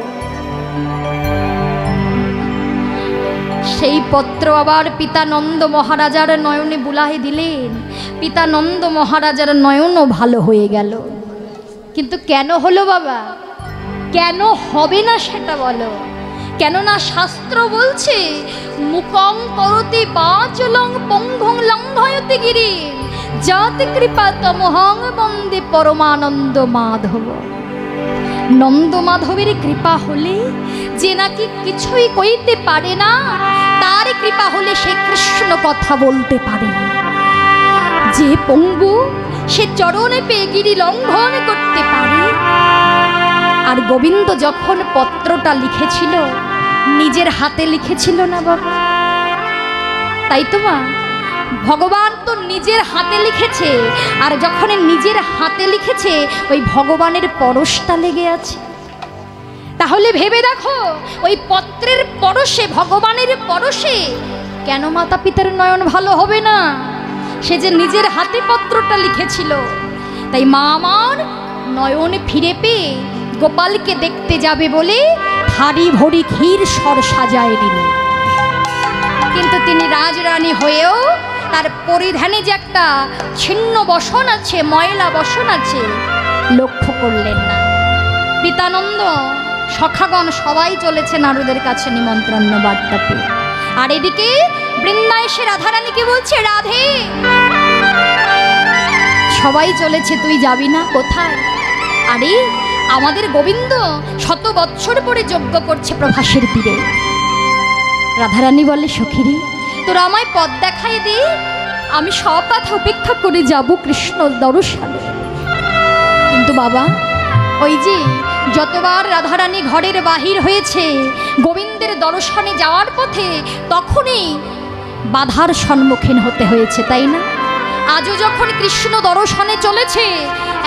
সেই পত্র আবার পিতানন্দ মহারাজার নয়নে বুলাই দিলেন। পিতানন্দ মহারাজার নয়নও ভালো হয়ে গেল। কিন্তু কেন হলো বাবা? কেন হবে না সেটা বলো? কেননা শাস্ত্র বলছে মুকং করতি বাচলং পঙ্গং লঙ্ঘয়তি গিরি জাতি কৃপা তমহং বন্দে পরমানন্দ মাধব। নন্দ মাধবের কৃপা হলে যে নাকি কিছুই কইতে পারে না, তার কৃপা হলে সে কৃষ্ণ কথা বলতে পারে। যে পঙ্গু সে চরণে পেয়ে গিরি লঙ্ঘন করতে পারে। আর গোবিন্দ যখন পত্রটা লিখেছিল নিজের হাতে লিখেছিল না বাবা, তাই তো মা, ভগবান তো নিজের হাতে লিখেছে। আর যখন নিজের হাতে লিখেছে ওই ভগবানের পরশটা লেগে আছে। তাহলে ভেবে দেখো ওই পত্রের পরশে, ভগবানের পরশে কেন মাতা পিতার নয়ন ভালো হবে না? সে যে নিজের হাতে পত্রটা লিখেছিল। তাই মা আমার নয়ন ফিরে পেয়ে গোপালকে দেখতে যাবে বলে হাড়ি ভরি ক্ষীর সর সাজায় দিল। কিন্তু তিনি রাজরানী হয়েও তার পরিধানে যে একটা ছিন্ন বসন আছে, ময়লা বসন আছে, লক্ষ্য করলেন না। পিতানন্দ সখাগণ সবাই চলেছে নারদের কাছে নিমন্ত্রণ বার্তা পেয়ে। আর এদিকে বৃন্দা এসে রাধারানীকে বলছে, রাধে সবাই চলেছে, তুই যাবি না কোথায়? আরে আমাদের গোবিন্দ শত বৎসর পরে যজ্ঞ করছে প্রভাসের তীরে। রাধারানী বলে, সখীরে তোরা আমায় পথ দেখাই দে, আমি সব কথা উপেক্ষা করে যাব কৃষ্ণ দর্শনে। কিন্তু বাবা, ওই যে যতবার রাধারানী ঘরের বাহির হয়েছে গোবিন্দের দর্শনে যাওয়ার পথে, তখনই বাধার সম্মুখীন হতে হয়েছে, তাই না? আজও যখন কৃষ্ণ দর্শনে চলেছে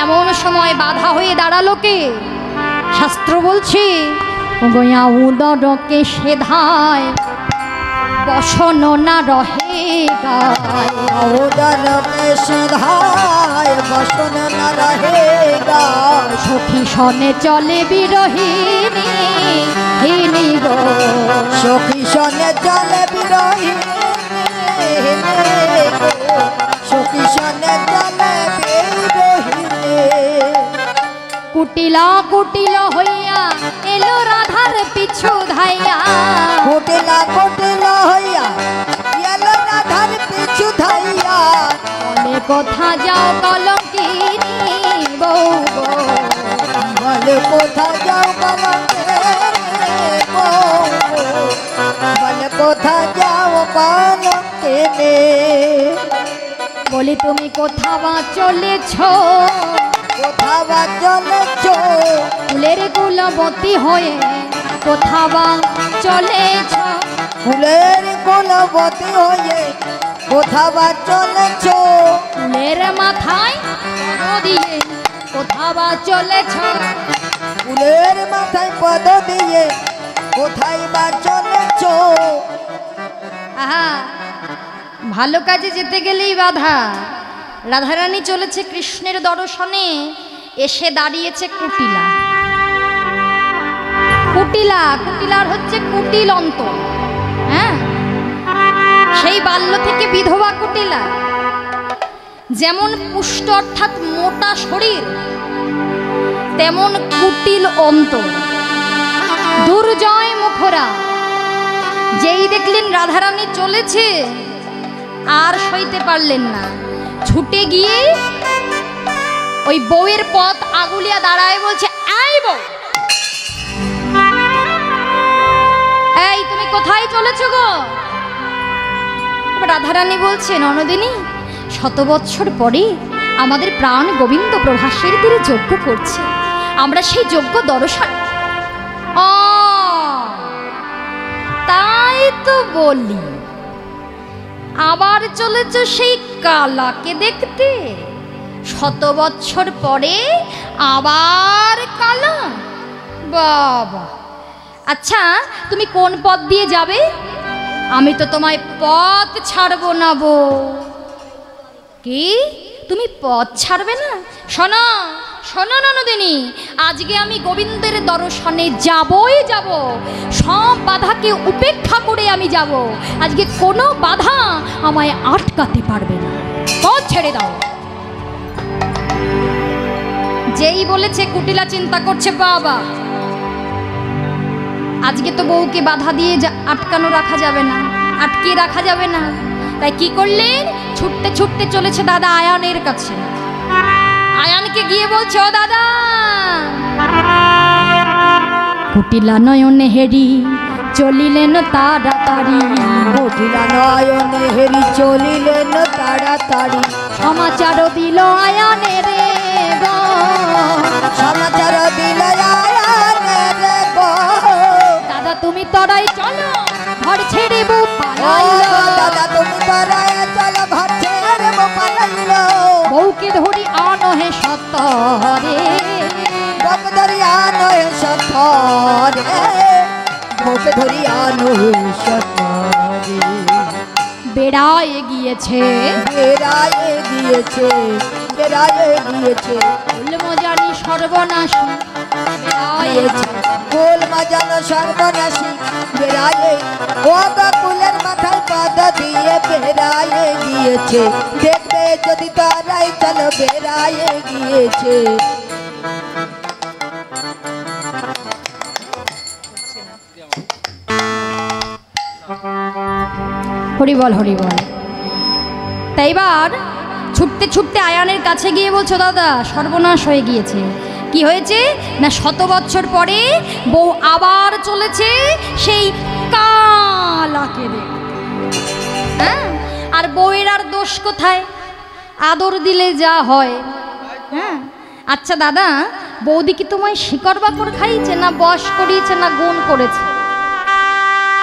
এমন সময় বাধা হয়ে দাঁড়ালো কে? শাস্ত্র বলছে, গয়া উদরকে সেধায় বসন না রহে গায়। উদরকে সেধায় বসন না রহে গায়। সখী সনে চলে বিরহিনী হিনী গো। সখী সনে চলে বিরহিনী, সখী সনে চলে বিরহিনী। কুটিলা কুটিল হইয়া এলো রাধার পিছু ধাইয়া। কুটিলা কুটিল হইয়া এলো রাধার পিছু ধাইয়া। বলে কোথা যাও কলঙ্কিনী বউ গো। বলে কোথা যাও কলঙ্কিনী বউ। বলে কোথা যাও কলঙ্কিনী। বলে তুমি কোথা বা চলেছ, কোথা বা চলেছ। ফুলের কুলবতী হয়ে কোথা বা চলেছ। ফুলের কুলবতী হয়ে কোথা বা চলেছ। ফুলের মাথায় পদ দিয়ে কোথা বা চলেছ। ফুলের মাথায় পদ দিয়ে কোথায় বা চলেছ। আহা, ভালো কাজে যেতে গেলেই বাধা। রাধারানী চলেছে কৃষ্ণের দর্শনে, এসে দাঁড়িয়েছে কুটিলা। কুটিলা, কুটিলার হচ্ছে কুটিল অন্তর। হ্যাঁ, সেই বাল্য থেকে বিধবা কুটিলা। যেমন পুষ্ট অর্থাৎ মোটা শরীর, তেমন কুটিল অন্তর, দুর্জয় মুখরা। যেই দেখলেন রাধারানী চলেছে আর সইতে পারলেন না, ছুটে গিয়ে ওই বউয়ের পথ আগুলিয়া দাঁড়ায় বলছে, এই বউ, এই তুমি কোথায় চলেছো গো? রাধারানী বলছে, ননদিনী শত বৎসর পরে আমাদের প্রাণ গোবিন্দ প্রভাসের তীরে যজ্ঞ করছে, আমরা সেই যজ্ঞ দর্শন। তাই তো বলি, আবার চলেছ সেই কালাকে দেখতে? শত বৎসর পরে আবার কালা? বাবা, আচ্ছা তুমি কোন পথ দিয়ে যাবে? আমি তো তোমায় পথ ছাড়বো না বো। কি তুমি পথ ছাড়বে না? শোনো শোনো ননদিনী, আজকে আমি গোবিন্দের দর্শনে যাবই যাব, সব বাধাকে উপেক্ষা করে আমি যাব। আজকে কোনো বাধা আমায় আটকাতে পারবে না, পথ ছেড়ে দাও। যেই বলেছে কুটিলা চিন্তা করছে, বাবা আজকে তো বউকে বাধা দিয়ে আটকানো রাখা যাবে না, আটকে রাখা যাবে না। তাই কি করলেন, ছুটতে ছুটতে চলেছে দাদা আয়ানের কাছে। আয়ানকে গিয়ে বলছে, ও দাদা, কুটিলা নয়নে হেরি চলিলেন তাড়াতাড়ি, কুটিলা নয়নে হেরি চলিলেন তাড়াতাড়ি, সমাচার দিল আয়ানের গো, সমাচার দিল আয়ানের গো। দাদা তুমি তরাই চলো, ঘর ছেড়ে বউ ও পালাইল, দাদা তুমি তরাই চলো, ঘর ছেড়ে বউ পালাইল। বউকে ধরি আনো হে সত্তরে, বউকে ধরি আনো হে সত্তরে, বউকে ধরি আনো হে সত্তরে। বেড়ায় গিয়েছে, বেড়ায়ে গিয়েছে, বেড়ায়ে গিয়েছে, মজানি সর্বনাশী, বেড়ায়েছে গোল মাজানো সর্বনাশী, বেড়ায়ে ও বকুলের মাথায় পদ দিয়ে বেড়ায়ে গিয়েছে। দেখবে যদি তারাই চলো, বেড়ায়ে গিয়েছে। হরিবল হরিবল। তাই এবার ছুটতে ছুটতে আয়ানের কাছে গিয়ে বলছো, দাদা সর্বনাশ হয়ে গিয়েছে। কি হয়েছে না, 100 বছর পরে বউ আবার চলেছে সেই কালাকে দেখতে। হ্যাঁ, আর বউয়ের আর দোষ কোথায়, আদর দিলে যা হয়। হ্যাঁ, আচ্ছা দাদা, বৌদি কি তোমায় শিকড় বাকড় খাইয়েছে, না বশ করিয়েছে, না গুণ করেছে?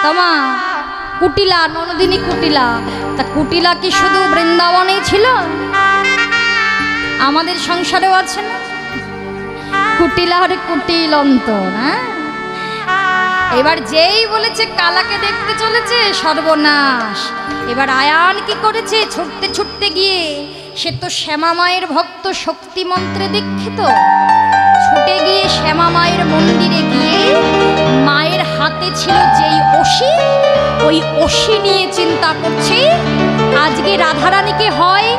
তোমা কুটিলা, ননদিনী কুটিলা। তা কুটিলা কি শুধু বৃন্দাবনেই ছিল? আমাদের সংসারেও আছে না কুটিলা, হরে কুটিলন্ত। হ্যাঁ, এবার যেই বলেছে কালাকে দেখতে চলেছে, সর্বনাশ। এবার আয়ান কি করেছে, ছুটতে ছুটতে গিয়ে, সে তো শ্যামা মায়ের ভক্ত, শক্তি মন্ত্রে দীক্ষিত, ছুটে গিয়ে শ্যামা মায়ের মন্দিরে গিয়ে মায়ের হাতে ছিল যেই অসি, ওই অসি নিয়ে চিন্তা করছে, আজকে রাধারানীকে হয়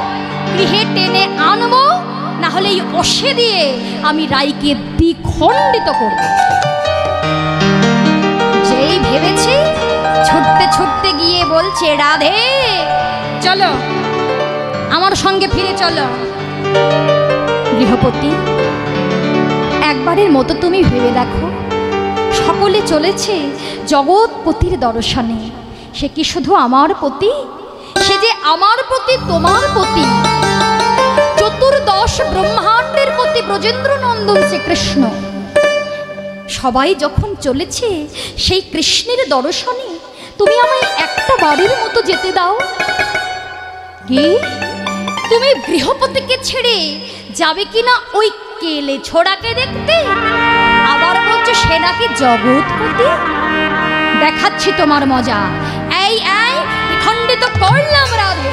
গৃহে টেনে আনবো, না হলে এই অসি দিয়ে আমি রাইকে দ্বিখণ্ডিত করব। যেই ভেবেছে, ছুটতে ছুটতে গিয়ে বলছে, রাধে চলো আমার সঙ্গে ফিরে চলো। গৃহপতি, একবারের মতো তুমি ভেবে দেখো, সকলে চলেছে জগৎপতির দর্শনে, সে কি শুধু আমার পতি? সে যে আমার পতি, তোমার পতি, চতুর্দশ ব্রহ্মাণ্ডের পতি, ব্রজেন্দ্র নন্দন শ্রীকৃষ্ণ। সবাই যখন চলেছে সেই কৃষ্ণের দর্শনে, তুমি আমায় একটা বাড়ির মতো যেতে দাও। কি তুমি গৃহপতিকে ছেড়ে যাবে কিনা ওই কেলে ছোড়াকে দেখতে? আবার বলছো সে নাকি জগৎপতি। দেখাচ্ছি তোমার মজা। এই এই খণ্ডিত করলাম রাধে।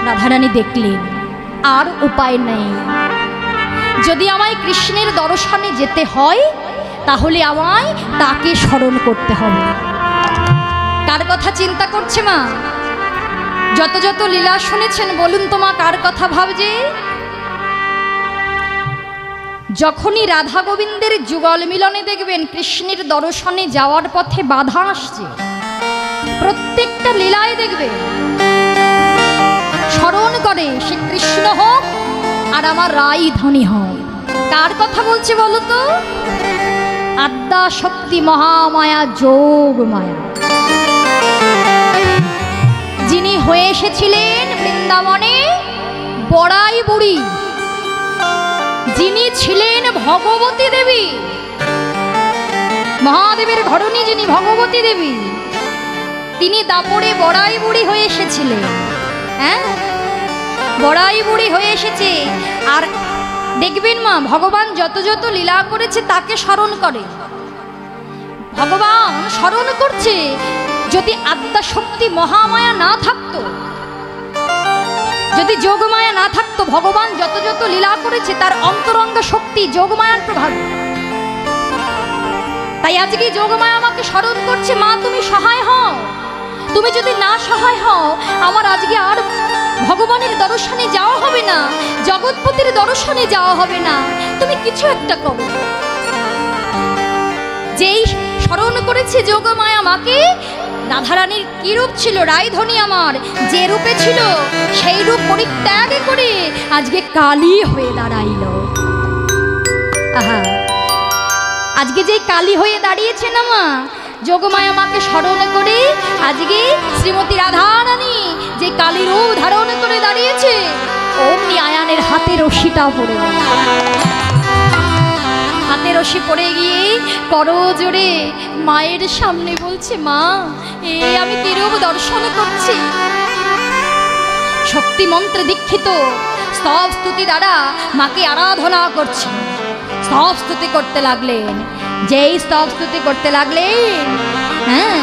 রাধারানী দেখলেন আর উপায় নেই, যদি আমায় কৃষ্ণের দর্শনে যেতে হয় তাহলে আমায় তাকে স্মরণ করতে হবে। কার কথা চিন্তা করছে মা? যত যত লীলা শুনেছেন, বলুন তো মা, কার কথা ভাবছে? যখনই রাধা গোবিন্দের যুগল মিলনে দেখবেন কৃষ্ণের দর্শনে যাওয়ার পথে বাধা আসছে, প্রত্যেকটা লীলায় দেখবে স্মরণ করে সে কৃষ্ণ হোক আর আমার রাই ধনী হোক। কার কথা বলছে বলো তো? আদ্যা শক্তি মহামায়া যোগ মায়া, যিনি হয়ে এসেছিলেন বৃন্দাবনে বড়াই বুড়ি, যিনি ছিলেন ভগবতী দেবী, মহাদেবের ঘরণী যিনি ভগবতী দেবী, তিনি দাপরে বড়াই বুড়ি হয়ে এসেছিলেন। হ্যাঁ, বড়াই বুড়ি হয়ে এসেছে। আর দেখবেন মা, ভগবান যত যত লীলা করেছে তাকে স্মরণ করে। ভগবান স্মরণ করছে। যদি আদ্যা শক্তি মহামায়া না থাকতো, যদি যোগমায়া না থাকতো, ভগবান যত যত লীলা করেছে তার অন্তরঙ্গ শক্তি যোগমায়ার প্রভাব। তাই আজকে যোগমায়া আমাকে স্মরণ করছে, মা তুমি সহায় হও। তুমি যদি না সহায় হও, আমার আজকে আর ভগবানের দর্শনে যাওয়া হবে না, জগৎপতির দর্শনে যাওয়া হবে না। তুমি কিছু একটা করো। যেই স্মরণ করেছে যোগমায়া মাকে, রাধারানীর কি রূপ ছিল রায়ধনী আমার, যে রূপে ছিল সেই রূপ পরিত্যাগ করে আজকে কালী হয়ে দাঁড়াইল। আহা, আজকে যে কালী হয়ে দাঁড়িয়েছে না মা, যোগমায়া মাকে স্মরণ করে আজকে শ্রীমতী রাধারানী যে কালী রূপ ধারণ করে দাঁড়িয়েছে, অমনি আয়ানের হাতে রশিটা পড়ে গেল। হাতে রশি পড়ে গিয়ে করজোড়ে মায়ের সামনে বলছে, মা এ আমি কিরূপ দর্শন করছি। শক্তি মন্ত্রে দীক্ষিত স্তব স্তুতি দ্বারা মাকে আরাধনা করছেন। স্তব স্তুতি করতে লাগলেন। যেই স্তব স্তুতি করতে লাগলেন, হ্যাঁ,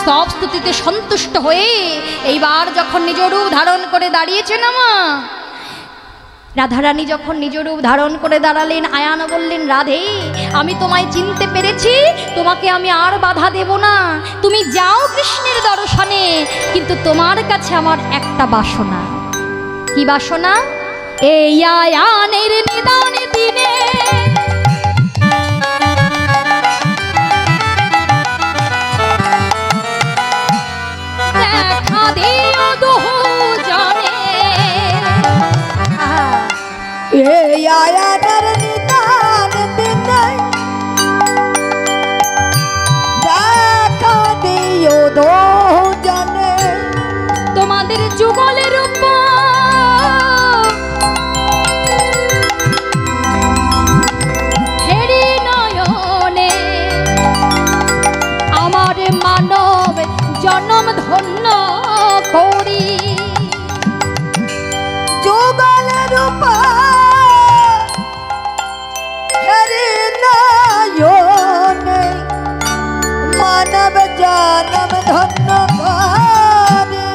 স্তব স্তুতিতে সন্তুষ্ট হয়ে এইবার যখন নিজ রূপ ধারণ করে দাঁড়িয়েছে না মা, রাধারানী যখন নিজ রূপ ধারণ করে দাঁড়ালেন, আয়ান বললেন, রাধে আমি তোমায় চিনতে পেরেছি, তোমাকে আমি আর বাধা দেব না, তুমি যাও কৃষ্ণের দর্শনে, কিন্তু তোমার কাছে আমার একটা বাসনা। কি বাসনা? এই আয়ানের নিদান দিনে দেখা দিও দুজনে। এই আয়ানের নিদান দিনে দেখা দিও দুজনে, তোমাদের যুগলের উপর হেরি নয়নে আমার মানব জনম ধন্য করি। যুগলের উপর হেরি নয়নে মানব জনম ধন্য করি।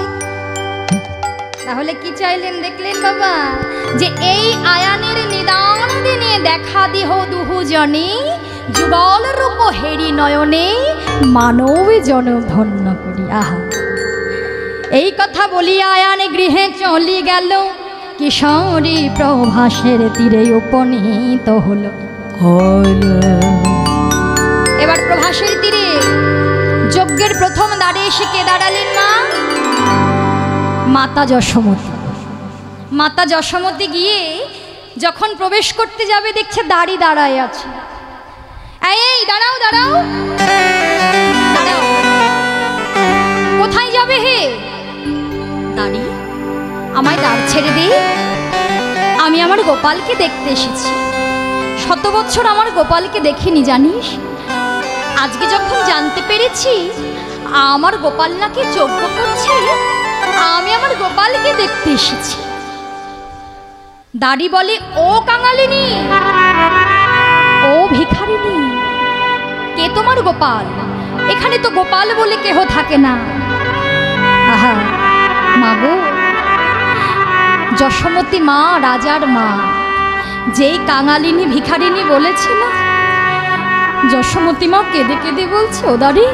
তাহলে কি চাইলেন দেখলেন বাবা, যে এই আয়ানের নিদান দিনে দেখা দিহ দুজনে, যুগল রূপ হেরি নয়নে মানব জনম ধন্য করি। আহা, এই কথা বলিয়া আয়ান গৃহে চলি গেল, কিশোরী প্রভাসের তীরে উপনীত হলো। এবার প্রভাসের তীরে যজ্ঞের প্রথম দ্বারে এসে কে দাঁড়ালেন মা? মাতা যশোমতী। মাতা যশোমতী গিয়ে যখন প্রবেশ করতে যাবে দেখছে দাঁড়ি দাঁড়ায় আছে। এই দাঁড়াও দাঁড়াও দাঁড়াও, কোথায় যাবে হে? দাঁড়ি, আমায় দাঁড় ছেড়ে দে, আমি আমার গোপালকে দেখতে এসেছি। শত বছর আমার গোপালকে দেখিনি জানিস, আজকে যখন জানতে পেরেছি আমার গোপাল নাকি যজ্ঞ করছে, আমি আমার গোপালকে দেখতে এসেছি। দাঁড়ি বলে, ও কাঙালিনী, ও ভিখারিনী, কে তোমার গোপাল? এখানে তো গোপাল বলে কেহ থাকে না। আহা মাগো, যশোমতী মা, রাজার মা, যেই কাঙালিনী ভিখারিনী বলেছিল, যশোমতী মা কেঁদে কেঁদে বলছে, ও দাঁড়ি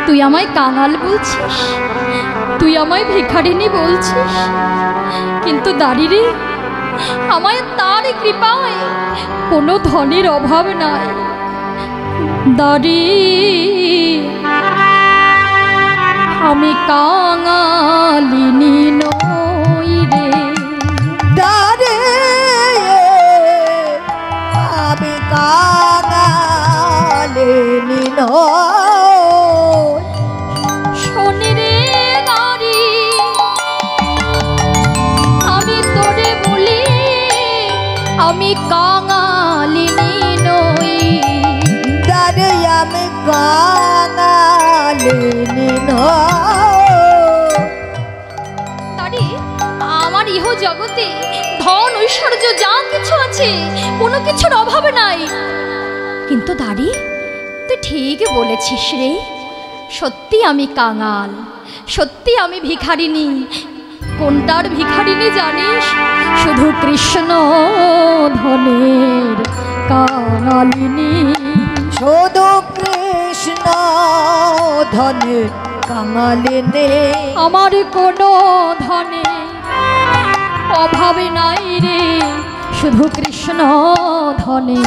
তুই আমায় কাঙাল বলছিস, তুই আমায় ভিখারিনী বলছিস, কিন্তু দাঁড়ি রে, আমায় তার কৃপায় কোনো ধনের অভাব নাই। দাঁড়ি আমি কাঙালিনী নই রে। দাঁড়ে আমি কাঙালিনী নই। শোনে রে দাঁড়ি, আমি তোরে বলি আমি কাঙালিনী নই। দাঁড়ে আমি কাঙালিনী নই। দাঁড়ি, আমার ইহ জগতে ধন ঐশ্বর্য যা কিছু আছে কোনো কিছুর অভাব নাই, কিন্তু দাঁড়ি তুই ঠিক বলেছিস রে, সত্যি আমি কাঙাল, সত্যি আমি ভিখারিনী। কোনটার ভিখারিনী জানিস? শুধু কৃষ্ণ ধনের কাঙালিনী। শুধু কৃষ্ণ ধনে কাঙালিনী। আমার কোনো ধনে অভাবে নাই রে, শুধু কৃষ্ণ ধনে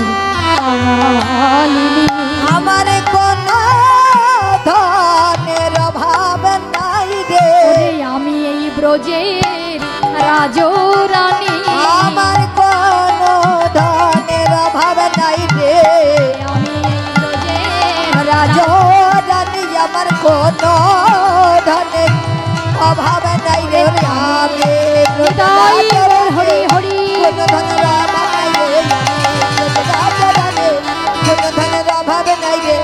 কাঙালিনী। আমার কোনো ধনের অভাব নাই রে, ওরে আমি এই ব্রজের রাজরানী, আমার কোনো ধনের অভাব নাই রে, আমি এই ব্রজের রাজরানী আমার কোনো ধনের অভাব নাই রে, আমি তাই হরি হরি কোনো ধনের অভাব নাই রে, রাজরানী কোনো ধনের অভাব নাই রে,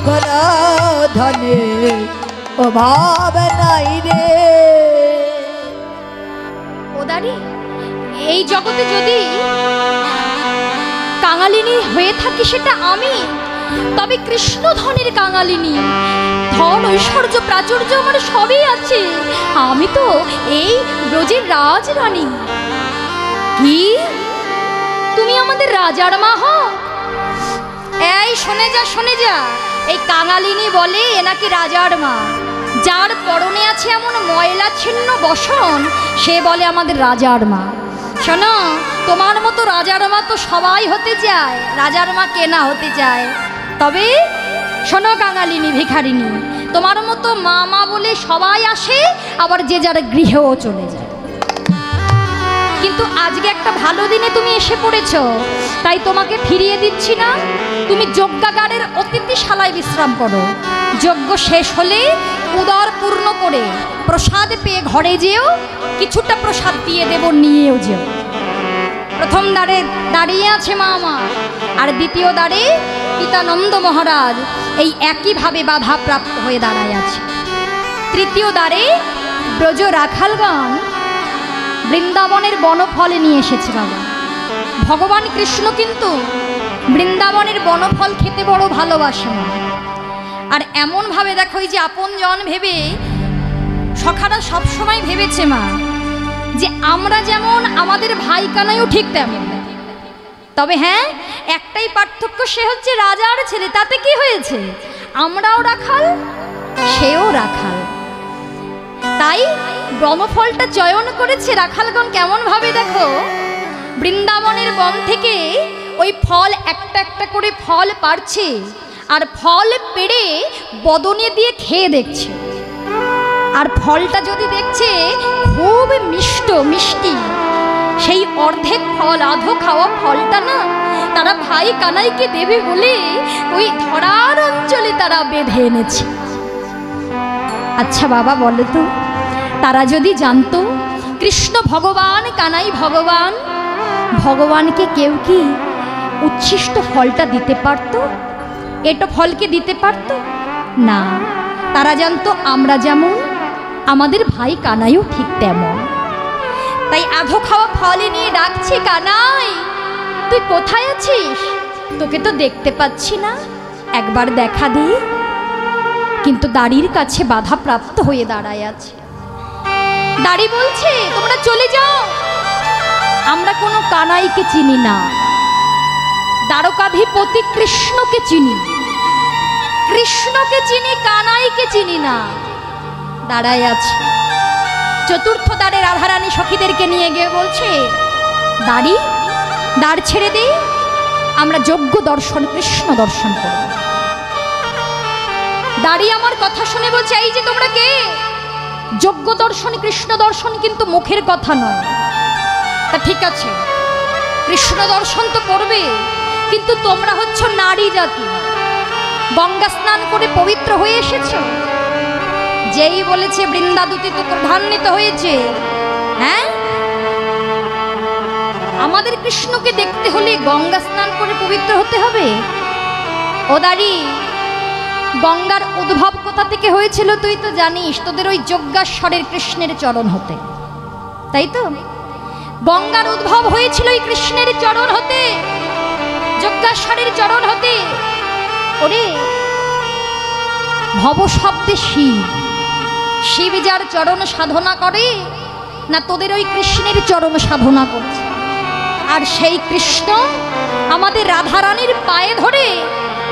কোনো ধনের অভাব নাই রে। ওদারি এই জগতে যদি কাঙালিনী হয়ে থাকি সেটা আমি, তবে কৃষ্ণ ধনের কাঙালিনী। ধন ঐশ্বর্য প্রাচুর্য আমার সবই আছে, আমি তো এই ব্রজের রাজরানী। কি তুমি আমাদের রাজার মা হও? এই শোনে যা শোনে যা, এই কাঙালিনী বলে এ নাকি রাজার মা। যার পরনে আছে এমন ময়লা ছিন্ন বসন সে বলে আমাদের রাজার মা। শোনো, তোমার মতো রাজার মা তো সবাই হতে চায়, রাজার মা কেনা হতে চায়। তবে শোনো কাঙালিনী ভিখারিনী, তোমার মতো মা মা বলে সবাই আসে, আবার যে যার গৃহেও চলে যায়। কিন্তু আজকে একটা ভালো দিনে তুমি এসে পড়েছো, তাই তোমাকে ফিরিয়ে দিচ্ছি না। তুমি যজ্ঞাগারের অতিথিশালায় বিশ্রাম করো। যজ্ঞ শেষ হলে উদর পূর্ণ করে প্রসাদ পেয়ে ঘরে যেও, কিছুটা প্রসাদ দিয়ে দেব, নিয়েও যেও। প্রথম দ্বারে দাঁড়িয়ে আছে মা মা, আর দ্বিতীয় দ্বারে পিতানন্দ মহারাজ এই একইভাবে বাধাপ্রাপ্ত হয়ে দাঁড়ায় আছে। তৃতীয় দ্বারে ব্রজ রাখালগণ বৃন্দাবনের বনফলে নিয়ে এসেছে বাবা। ভগবান কৃষ্ণ কিন্তু বৃন্দাবনের বনফল খেতে বড় ভালোবাসে না। আর এমনভাবে দেখো, এই যে আপন জন ভেবে সখারা সবসময় ভেবেছে মা যে আমরা যেমন আমাদের ভাই কানাইও ঠিক তেমন। তবে হ্যাঁ, একটাই পার্থক্য, সে হচ্ছে রাজার ছেলে, তাতে কি হয়েছে? আমরাও রাখাল, সেও রাখাল। তাই ব্রহ্মফলটা চয়ন করেছে রাখালগণ কেমন ভাবে দেখো, বৃন্দাবনের বন থেকে ওই ফল একটা একটা করে ফল পারছে, আর ফল পেড়ে বদনে দিয়ে খেয়ে দেখছে। আর ফলটা যদি দেখছে খুব মিষ্টি, সেই অর্ধেক ফল, আধো খাওয়া ফলটা না তারা ভাই কানাইকে দেবে বলে ওই ধরার অঞ্চলে তারা বেঁধে এনেছে। আচ্ছা বাবা বলো তো, তারা যদি জানতো কৃষ্ণ ভগবান, কানাই ভগবান, ভগবানকে কেউ কি উচ্ছিষ্ট ফলটা দিতে পারত? এটো ফলকে দিতে পারত না। তারা জানতো আমরা যেমন আমাদের ভাই কানাইও ঠিক তেমন। তাই আধো খাওয়া ফলে নিয়ে ডাকছে, কানাই তুই কোথায় আছিস? তোকে তো দেখতে পাচ্ছি না, একবার দেখা দে। কিন্তু দাড়ির কাছে বাধাপ্রাপ্ত হয়ে দাঁড়ায় আছে। দাড়ি বলছে তোমরা চলে যাও, আমরা কোনো কানাইকে চিনি না, দ্বারকাধিপতি কৃষ্ণকে চিনি, কৃষ্ণকে চিনি, কানাইকে চিনি না। দাঁড়ায় আছে। চতুর্থ দ্বারে রাধারানী সখীদেরকে নিয়ে গিয়ে বলছে, দাড়ি দাঁড় ছেড়ে দে, আমরা যোগ্য দর্শন কৃষ্ণ দর্শন করব। দাড়ি আমার কথা শুনে বলছে, এই যে তোমরা কে? যোগ্য দর্শন কৃষ্ণ দর্শন কিন্তু মুখের কথা নয়। তা ঠিক আছে, কৃষ্ণ দর্শন তো করবে, কিন্তু তোমরা হচ্ছ নারী জাতি, গঙ্গা স্নান করে পবিত্র হয়ে এসেছ। যেই বলেছে বৃন্দাদূতি তো ক্রধান্বিত হয়েছে। হ্যাঁ, আমাদের কৃষ্ণকে দেখতে হলে গঙ্গা স্নান করে পবিত্র হতে হবে? ও দাড়ি, গঙ্গার উদ্ভব কোথা থেকে হয়েছিল তুই তো জানিস, তোদের ওই যজ্ঞাশ্বরের কৃষ্ণের চরণ হতে, তাই তো? গঙ্গার উদ্ভব হয়েছিল ওই কৃষ্ণের চরণ হতে, যজ্ঞাশ্বরের চরণ হতে। ওরে ভব শব্দে শিব, শিব যার চরণ সাধনা করে না তোদের ওই কৃষ্ণের চরণ সাধনা করছে। আর সেই কৃষ্ণ আমাদের রাধারানীর পায়ে ধরে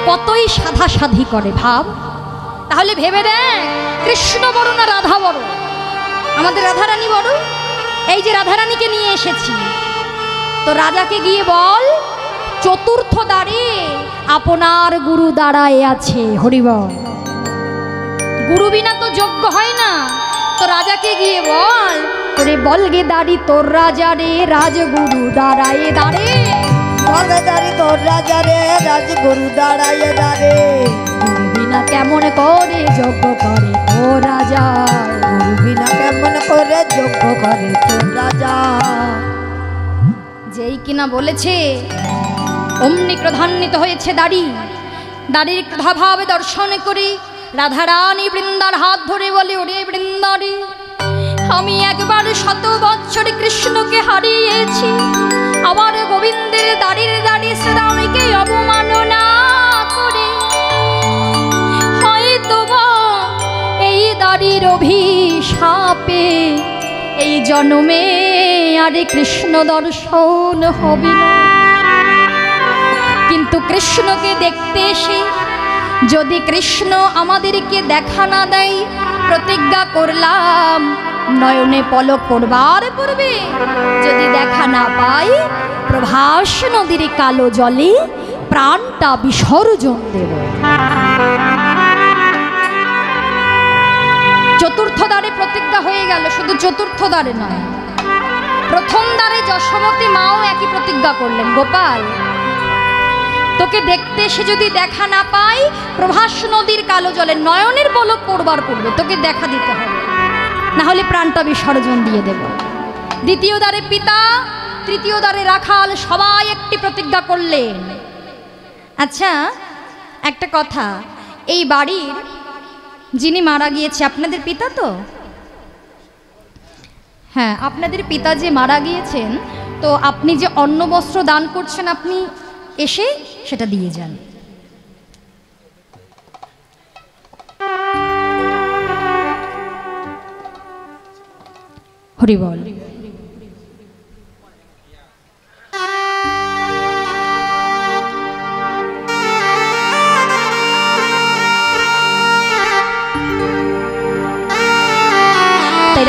কতই সাধা সাধি করে, ভাব। তাহলে ভেবে দেখ, কৃষ্ণ বড় না রাধা বড়? আমাদের রাধারানী বড়। এই যে রাধারানীকে নিয়ে এসেছি, তো রাজাকে গিয়ে বল চতুর্থ দ্বারে আপনার গুরু দাঁড়ায় আছে। হরিবল। গুরু বিনা তো যোগ্য হয় না। তো রাজাকে গিয়ে বল, ওরে বলগে দাঁড়ি তোর রাজা রে, রাজগুরু দাঁড়ায় দাঁড়ে। বলগে দাঁড়ি তোর রাজা রে, রাজগুরু দাঁড়ায় দাঁড়ে। গুরু বিনা কেমন করে যোগ্য করে তোর রাজা, গুরু বিনা কেমন করে যোগ্য করে তোর রাজা। যেই কিনা বলেছে অমনি ক্রধান্বিত হয়েছে দাড়ি। দাড়ির ক্রধাভাবে দর্শন করে রাধারানী বৃন্দার হাত ধরে বলে, ওরে বৃন্দারে, আমি একবার 100 বৎসর কৃষ্ণকে হারিয়েছি। আমার গোবিন্দের দাড়ির দাড়ি শ্রীরামকে অবমাননা করে হয়তো বা এই দাড়ির অভিশাপে এই জন্মে আরে কৃষ্ণ দর্শন হবে না। কিন্তু কৃষ্ণকে দেখতে এসে যদি কৃষ্ণ আমাদেরকে দেখা না দেয়, প্রতিজ্ঞা করলাম নয়নে পলক পড়বার পূর্বে যদি দেখা না পাই, প্রভাস নদীর কালো জলে প্রাণটা বিসর্জন দেব। চতুর্থ দ্বারে প্রতিজ্ঞা হয়ে গেল। শুধু চতুর্থ দ্বারে নয়, প্রথম দ্বারে যশোমতী মাও একই প্রতিজ্ঞা করলেন, গোপাল তোকে দেখতে এসে যদি দেখা না পাই, প্রভাস নদীর কালো জলে নয়নের পলক পড়বার পূর্বে তোকে দেখা দিতে হবে, না হলে প্রাণটা বিসর্জন দিয়ে দেব। দ্বিতীয় দ্বারে পিতা, তৃতীয় দ্বারে রাখাল সবাই একটি প্রতিজ্ঞা করলেন। আচ্ছা একটা কথা, এই বাড়ির যিনি মারা গিয়েছে আপনাদের পিতা তো? হ্যাঁ, আপনাদের পিতা যে মারা গিয়েছেন, তো আপনি যে অন্ন বস্ত্র দান করছেন, আপনি এসে সেটা দিয়ে যান। হরি বল।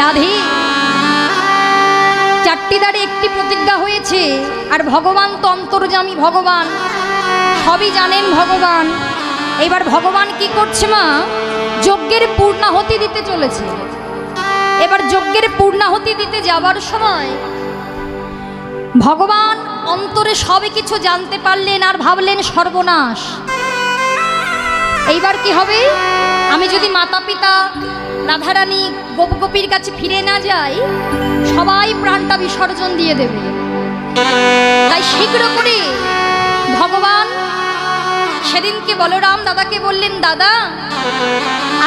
রাধে, 4টি দ্বারে একটি প্রতিজ্ঞা হয়েছে, আর ভগবান তো অন্তর্যামী ভগবান, সবই জানেন ভগবান। এবার ভগবান কি করছে মা, যজ্ঞের পূর্ণাহুতি দিতে চলেছে। এবার যজ্ঞের পূর্ণাহুতি দিতে যাবার সময় ভগবান অন্তরে সবই কিছু জানতে পারলেন, আর ভাবলেন সর্বনাশ, এইবার কি হবে? আমি যদি মাতা পিতা রাধারানী গোপগোপীর কাছে ফিরে না যাই, সবাই প্রাণটা বিসর্জন দিয়ে দেবে। তাই শীঘ্র করে ভগবান সেদিনকে বলরাম দাদাকে বললেন, দাদা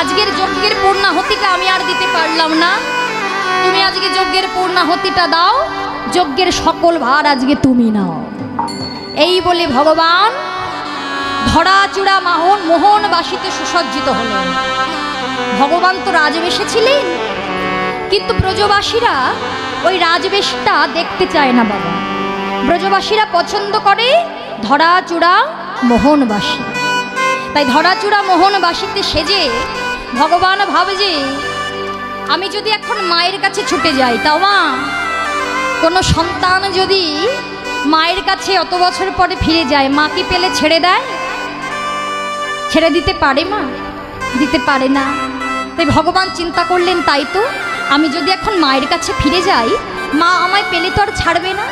আজকের যজ্ঞের পূর্ণাহুতিটা আমি আর দিতে পারলাম না, তুমি আজকে যজ্ঞের পূর্ণাহুতিটা দাও, যজ্ঞের সকল ভার আজকে তুমি নাও। এই বলে ভগবান ধরাচূড়া মোহনবাসীতে সুসজ্জিত হলেন। ভগবান তো রাজবেশে ছিলেন, কিন্তু ব্রজবাসীরা ওই রাজবেশটা দেখতে চায় না বাবা। ব্রজবাসীরা পছন্দ করে ধরাচূড়া মোহনবাসী। তাই ধরাচূড়া মোহনবাসীতে সেজে ভগবান ভাবে যে আমি যদি এখন মায়ের কাছে ছুটে যাই, তাও মা কোনো সন্তান যদি মায়ের কাছে অত বছর পরে ফিরে যায়, মা কি পেলে ছেড়ে দেয়? ছেড়ে দিতে পারে মা? দিতে পারে না। তাই ভগবান চিন্তা করলেন, তাই তো আমি যদি এখন মায়ের কাছে ফিরে যাই, মা আমায় পেলে তো আর ছাড়বে না,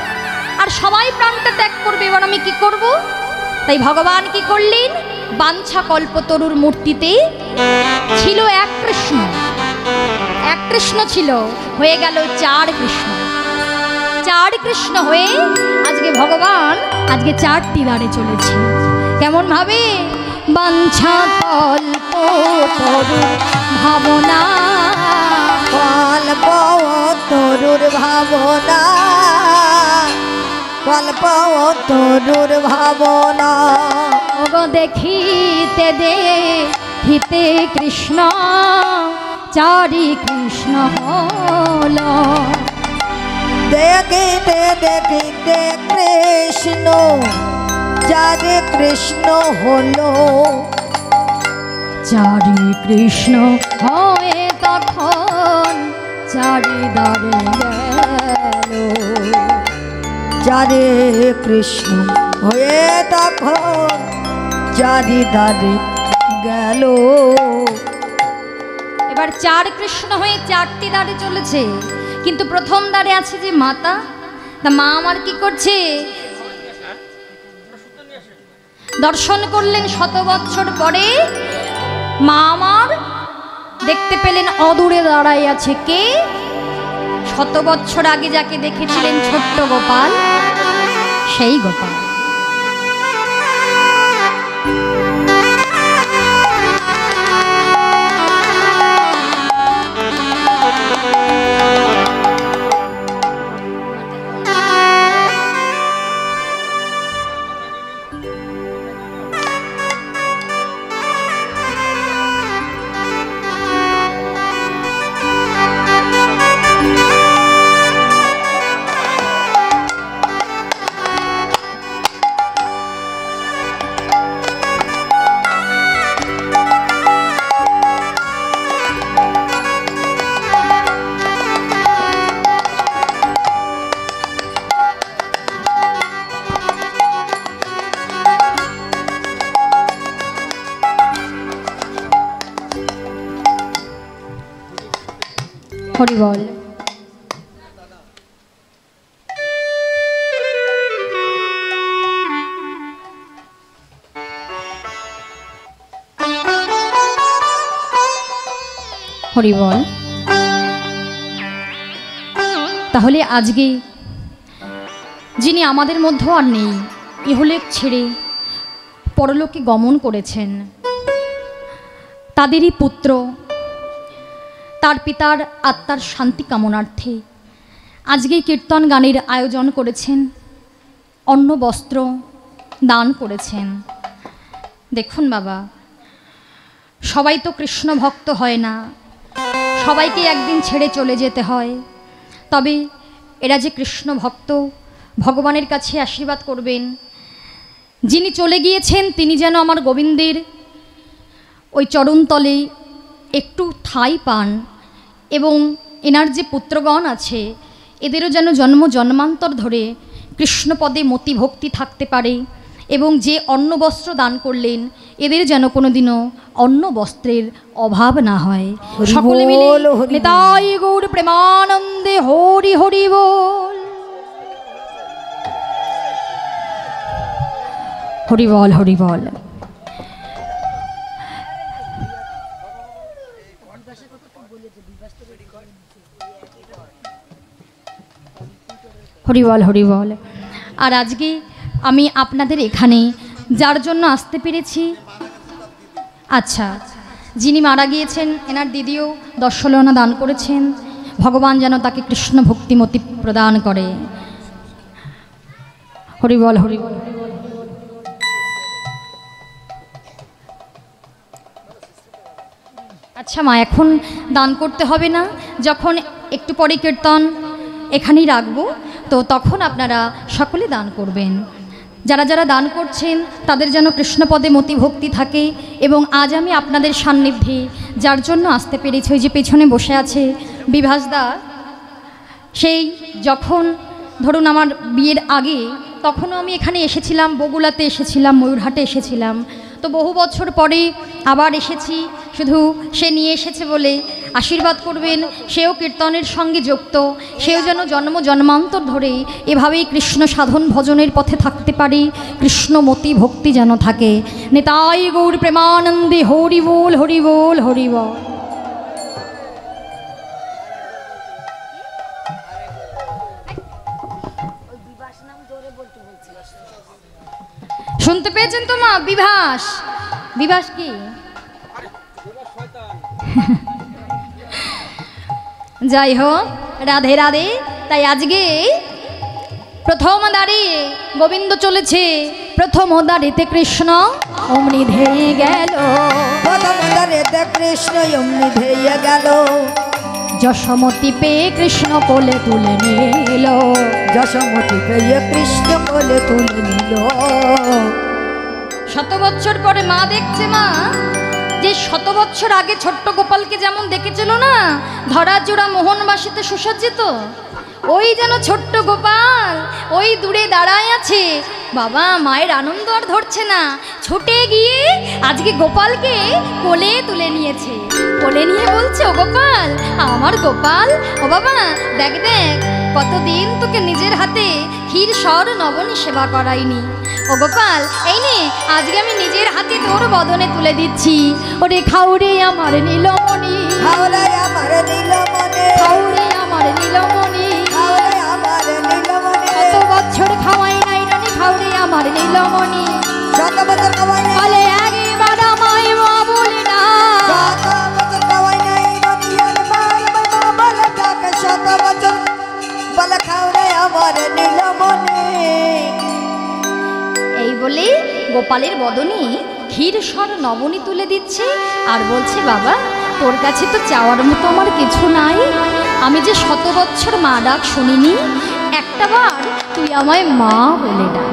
আর সবাই প্রাণটা ত্যাগ করবে। এবার আমি কি করব? তাই ভগবান কি করলেন, বাঞ্ছা কল্পতরুর মূর্তিতে ছিল এক কৃষ্ণ, এক কৃষ্ণ ছিল, হয়ে গেল 4 কৃষ্ণ। 4 কৃষ্ণ হয়ে আজকে ভগবান আজকে 4টি দ্বারে চলেছে। কেমন ভাবে? বাঞ্ছা কল্পতরুর ভাবনা, কল্পতরুর ভাবনা, কল্পতরুর ভাবনা। ওগো দেখিতে দেখিতে কৃষ্ণ 4 কৃষ্ণ হল। দেখিতে দেখিতে কৃষ্ণ 4 কৃষ্ণ হলো। 4 কৃষ্ণ হয়ে তখন 4 দ্বারে গেল। যারে কৃষ্ণ হয়ে তখন চারি দ্বারে গেল। এবার চার কৃষ্ণ হয়ে চারটি দ্বারে চলেছে, কিন্তু প্রথম দ্বারে আছে যে মাতা, তা মা আমার কি করছে? দর্শন করলেন শত বৎসর পরে মা আমার, দেখতে পেলেন অদূরে দাঁড়াই আছে কে? শত বৎসর আগে যাকে দেখেছিলেন ছোট্ট গোপাল, সেই গোপাল। হরি বল। হরি বল। তাহলে আজকে যিনি আমাদের মধ্যেও আর নেই, ইহলোক ছেড়ে পরলোকে গমন করেছেন, তাদেরই পুত্র, তার পিতার আত্মার শান্তি কামনার্থে আজকে কীর্তন গানের আয়োজন করেছেন, অন্ন বস্ত্র দান করেছেন। দেখুন বাবা, সবাই তো কৃষ্ণ ভক্ত হয় না, সবাইকে একদিন ছেড়ে চলে যেতে হয়। তবে এরা যে কৃষ্ণ ভক্ত, ভগবানের কাছে আশীর্বাদ করবেন, যিনি চলে গিয়েছেন তিনি যেন আমার গোবিন্দের ওই চরণতলে একটু ঠাঁই পান, এবং এনার যে পুত্রগণ আছে এদেরও যেন জন্ম জন্মান্তর ধরে কৃষ্ণপদে মতি ভক্তি থাকতে পারে, এবং যে অন্ন বস্ত্র দান করলেন এদের যেন কোনোদিনও অন্ন বস্ত্রের অভাব না হয়। সকলে মিলে নিতাই গৌর প্রেমানন্দে হরি হরি বল, হরি বল, হরি বল। হরি বল, হরি বল। আর আজকে আমি আপনাদের এখানে যার জন্য আসতে পেরেছি, আচ্ছা, যিনি মারা গিয়েছেন এনার দিদিও দর্শলনা দান করেছেন, ভগবান যেন তাকে কৃষ্ণ ভক্তিমতি প্রদান করে। হরি বল, হরি বল। আচ্ছা মা, এখন দান করতে হবে না, যখন একটু পরে কীর্তন এখানেই রাখবো, তো তখন আপনারা সকলে দান করবেন। যারা যারা দান করছেন তাদের যেন কৃষ্ণপদে মতি ভক্তি থাকে। এবং আজ আমি আপনাদের সান্নিধ্যে যার জন্য আসতে পেরেছি, ওই যে পেছনে বসে আছে বিভাসদা, সেই যখন ধরুন আমার বিয়ের আগে তখনও আমি এখানে এসেছিলাম, বগুলাতে এসেছিলাম, ময়ূরহাটে এসেছিলাম, তো বহু বছর পরে আবার এসেছি, শুধু সে নিয়ে এসেছে বলে আশীর্বাদ করবেন। সেও কীর্তনের সঙ্গে যুক্ত, সেও যেন জন্ম জন্মান্তর ধরে এভাবেই কৃষ্ণ সাধন ভজনের পথে থাকতে পারে, কৃষ্ণমতি ভক্তি যেন থাকে। নিতাই গৌর প্রেমানন্দে হরি বল, হরি বল, হরি বল। শুনতে পেয়েছেন তো মা? বিভাস, বিভাস কি? যাই হোক, রাধে রাধে। তাই আজকে প্রথম দ্বারে গোবিন্দ চলেছে, প্রথম দ্বারেতে কৃষ্ণ অমনি ধেয়ে গেল, প্রথম দ্বারেতে কৃষ্ণ অমনি ধেয়ে গেল, যশোমতি পেয়ে কৃষ্ণ কোলে তুলে নিল, যশোমতি পেয়ে কৃষ্ণ কোলে তুলে নিল। শত বছর পরে মা দেখছে, মা যে শত বছর আগে ছোট্ট গোপালকে যেমন দেখেছিল না, ধরা জোড়া মোহনবাসীতে সুসজ্জিত, ওই যেন ছোট্ট গোপাল ওই দূরে দাঁড়ায় আছে। বাবা মায়ের আনন্দ আর ধরছে না, ছুটে গিয়ে আজকে গোপালকে কোলে তুলে নিয়েছে। কোলে নিয়ে বলছে, ও গোপাল, আমার গোপাল, ও বাবা দেখ দেখ, কতদিন তোকে নিজের হাতে ক্ষীর সর নবনী সেবা করাইনি। ও গোপাল, এই নে আজকে আমি নিজের হাতে তোর বদনে তুলে দিচ্ছি। ওরে খাউরে আমার নীলমণি, খাওরে আমার নীলমণি, খাউরে আমার নীলমণি, খাওরে আমার নীলমণি, কত বছর খাওয়াই নাই রানী খাউরে আমার নীলমণি। শত বছর খাওয়াই নাই, বলে একবার আমায় মা বলে না, শত বছর খাওয়াই নাই রানী আর মা বলে ডাকে, শত বছর বলে খাওরে আমার নীলমণি। এই বলে গোপালের বদনে ক্ষীর সর নবনী তুলে দিচ্ছে আর বলছে, বাবা তোর কাছে তো চাওয়ার মতো আমার কিছু নাই, আমি যে শত বছর মা ডাক শুনিনি, একটাবার তুই আমায় মা বলে ডাক।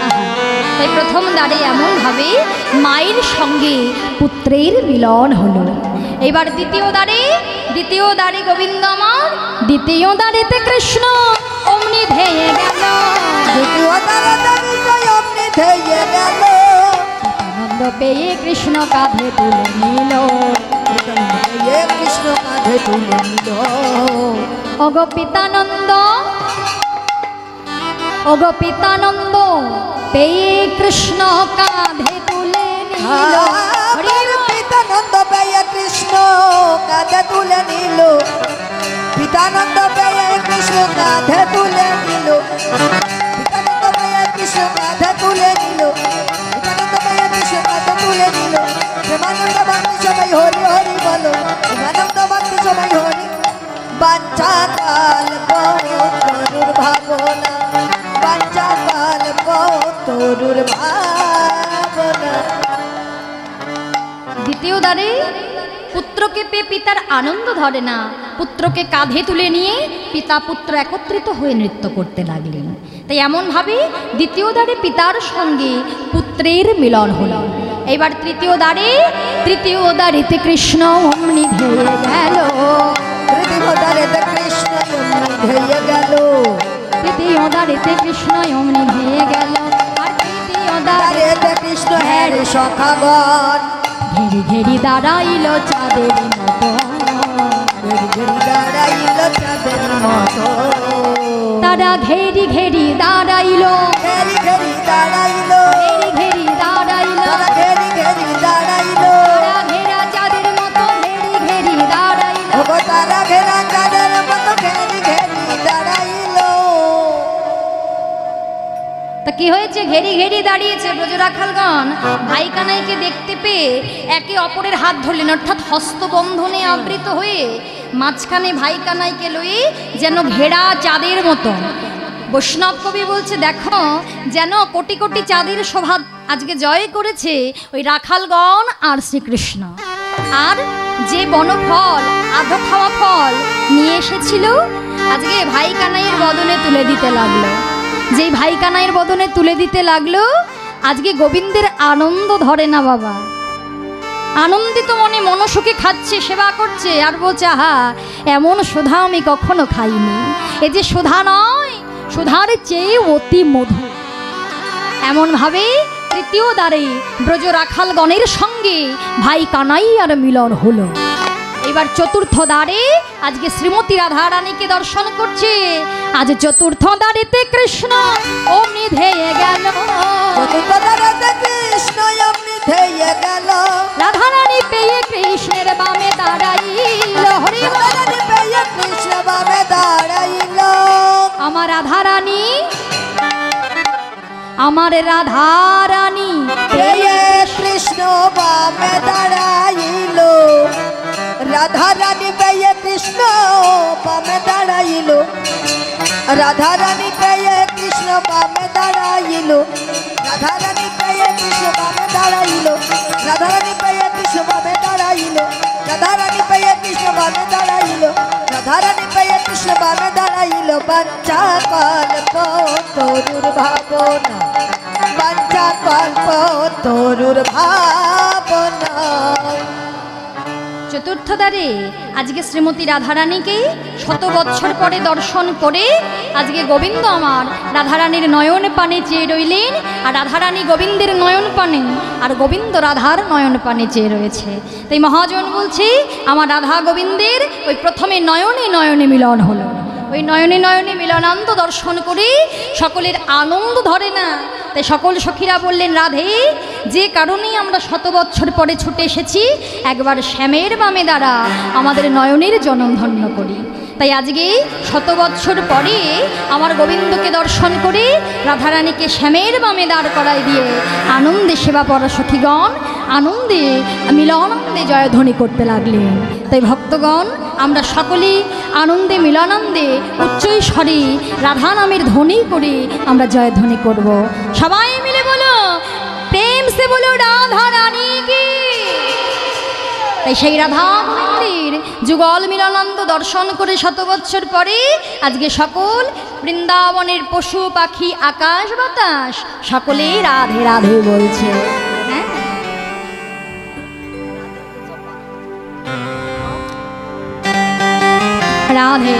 আহা, তাই প্রথম দ্বারে এমনভাবে মায়ের সঙ্গে পুত্রের মিলন হলো। এবার দ্বিতীয় দ্বারে গোবিন্দ আমার, দ্বিতীয় দ্বারেতে কৃষ্ণ অমনি ধেয়ে গেল, দ্বিতীয় দ্বারে কৃষ্ণ অমনি ধেয়ে গেল, আনন্দ পেয়ে কৃষ্ণ কাঁধে তুলে নিল, এ কৃষ্ণ কাঁধে তুলে নিল। ওগো পিতানন্দ, ওগো পিতানন্দ পেয়ে কৃষ্ণ কাঁধে তুলে নিল। আমার পিতানন্দ পেয়ে কৃষ্ণ কাঁধে তুলে নিল, পিতানন্দ পেয়ে কৃষ্ণ কাঁধে তুলে নিল, পিতানন্দ পেয়ে কৃষ্ণ কাঁধে তুলে নিল, পিতানন্দ পেয়ে কৃষ্ণ কাঁধে তুলে নিল। প্রেমানন্দ ভক্তি সবাই হরি হরি বলো, প্রেমানন্দ ভক্তি সবাই হরি। বাঞ্ছা কাল্প তরুর ভাবনা, বাঞ্ছা কাল্প তরুর ভাবনা। দ্বিতীয় দ্বারে পুত্রকে পেয়ে পিতার আনন্দ ধরে না, পুত্রকে কাঁধে তুলে নিয়ে পিতা পুত্র একত্রিত হয়ে নৃত্য করতে লাগলেন। তাই এমনভাবে দ্বিতীয় দ্বারে পিতার সঙ্গে পুত্রের মিলন হলো। এবার তৃতীয় দ্বারেতে কৃষ্ণ অমনি ধেয়ে গেল, তৃতীয় দ্বারেতে কৃষ্ণ অমনি ধেয়ে গেল, তৃতীয় দ্বারেতে কৃষ্ণ অমনি ধেয়ে গেল। আর তৃতীয় দ্বারেতে কৃষ্ণ হ্যাঁ সখাগণ, ঘেরি ঘেরি দাঁড়াইল চাঁদের মতো, ঘেরি ঘেরি দাঁড়াইল চাঁদের মতো, তারা ঘেরি ঘেরি দাঁড়াইল, ঘেরি ঘেরি দাঁড়াইল, ঘেরি ঘেরি দাঁড়াইল, তারা ঘেরি ঘেরি দাঁড়াইল, তারা ঘেরা চাঁদের মতো ঘেরি ঘেরি দাঁড়াইল। ওগো তারা ঘেরা চাঁদের মতো ঘেরি ঘেরি দাঁড়াইল। তা কি হয়েছে? ঘেরি ঘেরি দাঁড়িয়েছে ব্রজরাখালগণ ভাই কানাইকে দেখতে পেয়ে একে অপরের হাত ধরলেন, অর্থাৎ হস্তবন্ধনে আবৃত হয়ে মাঝখানে ভাই কানাইকে লয়ে যেন ঘেরা চাঁদের মতো। বৈষ্ণব কবি বলছে, দেখো যেন কোটি কোটি চাঁদের শোভা আজকে জয় করেছে ওই রাখালগণ আর শ্রীকৃষ্ণ। আর যে বনফল আধো খাওয়া ফল নিয়ে এসেছিল আজকে ভাই কানাইয়ের বদনে তুলে দিতে লাগলো। যেই ভাই কানাইয়ের বদনে তুলে দিতে লাগলো, আজকে গোবিন্দের আনন্দ ধরে না বাবা, আনন্দিত মনে মনসুখে খাচ্ছে, সেবা করছে আর বলছে, আহা এমন সুধা আমি কখনো খাইনি, এ যে সুধা নয়, সুধার চেয়ে অতি মধু। এমনভাবে তৃতীয় দ্বারে ব্রজ রাখালগণের সঙ্গে ভাই কানাই আর মিলন হলো। এবার চতুর্থ দ্বারে আজকে শ্রীমতী রাধা রানীকে দর্শন করছে। আজ চতুর্থ দ্বারেতে কৃষ্ণ অমনি ধেয়ে গেল, চতুর্থ দ্বারেতে কৃষ্ণ অমনি ধেয়ে গেল, রাধা রানী পেয়ে কৃষ্ণের বামে দাঁড়াইল, হরি বল। রাধা রানী পেয়ে কৃষ্ণ বামে দাঁড়াইল, আমার রাধা রানী, আমার রাধা রানী পেয়ে কৃষ্ণ বামে দাঁড়াইল, রাধা রানী পেয়ে কৃষ্ণ বামে দাঁড়াইল, রাধা রানী পেয়ে কৃষ্ণ বামে দাঁড়াইল, রাধা রানী পেয়ে কৃষ্ণ বামে দাঁড়াইল, রাধা রানী পেয়ে কৃষ্ণ বামে দাঁড়াইল, রাধা রানী পেয়ে কৃষ্ণ বামে দাঁড়াইল, রাধা রানী পেয়ে কৃষ্ণ বামে দাঁড়াইল। বাঞ্ছা কল্প তরুর ভাবনা, বাঞ্ছা কল্প তরুর ভাবনা। চতুর্থ দ্বারে আজকে শ্রীমতী রাধারানীকে শত বৎসর পরে দর্শন করে আজকে গোবিন্দ আমার রাধারানীর নয়ন পানে চেয়ে রইলেন, আর রাধারানী গোবিন্দের নয়ন পানে, আর গোবিন্দ রাধার নয়ন পানে চেয়ে রয়েছে। তাই মহাজন বলছি, আমার রাধা গোবিন্দের ওই প্রথমে নয়নে নয়নে মিলন হলো। ওই নয়নে নয়নে মিলনানন্দ দর্শন করে সকলের আনন্দ ধরে না। তাই সকল সখীরা বললেন, রাধে, যে কারণেই আমরা শত বৎসর পরে ছুটে এসেছি, একবার শ্যামের বামে দ্বারা আমাদের নয়নের জনম ধন্য করি। তাই আজকে শত বৎসর পরে আমার গোবিন্দকে দর্শন করে রাধারানীকে শ্যামের বামে দাঁড় করাই দিয়ে আনন্দে সেবা পরা সখীগণ আনন্দে মিলনানন্দে জয়ধ্বনি করতে লাগলেন। তাই ভক্তগণ, আমরা সকলেই আনন্দে মিলনানন্দে উচ্চই স্বরে রাধা নামের ধ্বনি করে আমরা জয়ধ্বনি করব। সবাই মিলে বলো, প্রেম সে বলো রাধা রানী কি। তাই সেই রাধা গোবিন্দের যুগল মিলনানন্দ দর্শন করে শত বৎসর পরে আজকে সকল বৃন্দাবনের পশু পাখি আকাশ বাতাস সকলেই রাধে রাধে বলছে। রাধে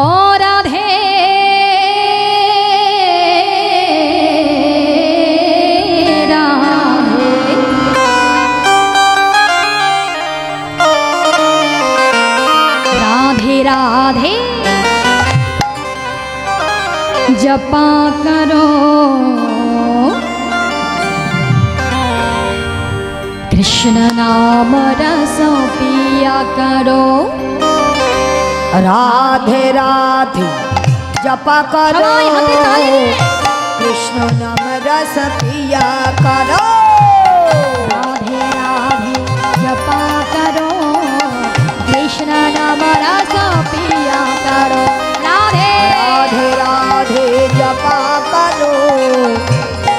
ও রাধে राधे राधे जपा करो कृष्ण नाम रस पिया करो। राधे राधे जपा करो कृष्ण नाम रस पिया करो। राधे राधे जपा करो कृष्ण नाम रस पिया करो। राधे राधे राधे जपा करो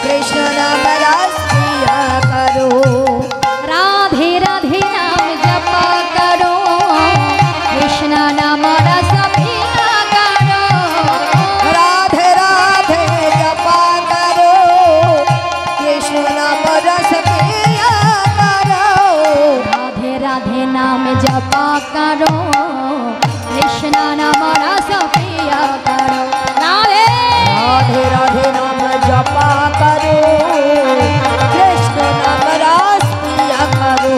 कृष्ण नाम रस पिया करो। राधे राधे नाम जपा करो कृष्ण नाम रस पिया करो। राधे राधे जपा करो कृष्ण नाम रस पिया करो। राधे राधे नाम जपा करो कृष्ण नाम रस पिया करो। राधे राधे राधे नाम जपा करो कृष्ण नाम रस पिया करो।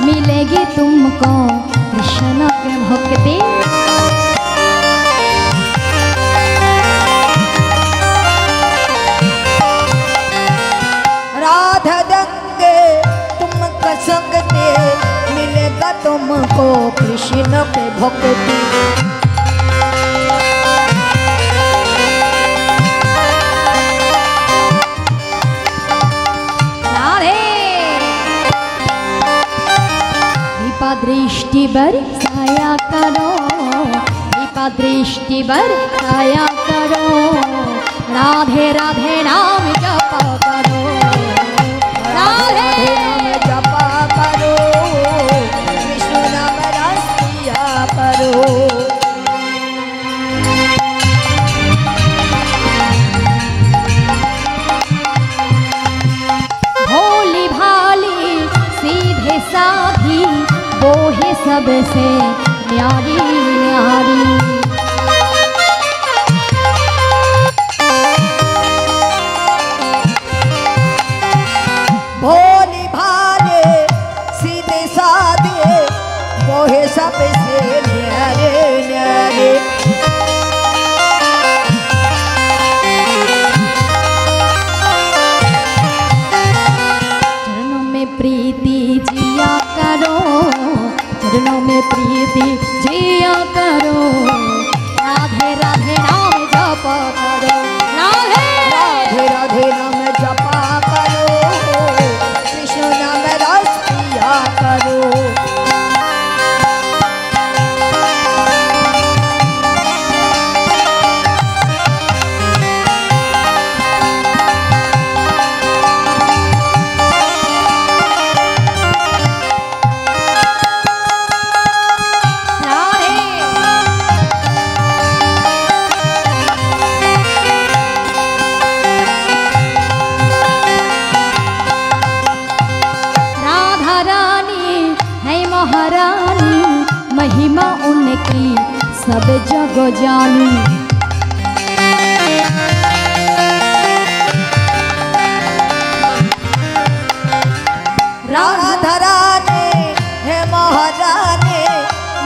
मिलेगी तुमको कृष्ण के भक्ति। राधा दंगे तुमको संगते मिलेगा तुमको कृष्ण के भक्ति। दृष्टि बरसाया करो, कृपा दृष्टि बरसाया करो। राधे राधे नाम जपा करो। राधे नाम जपा करो कृष्ण नाम रस पिया करो। भोली भाली सीधे साधी वो है सबसे न्यारी न्यारी। जग जानी। राधा रानी है महारानी,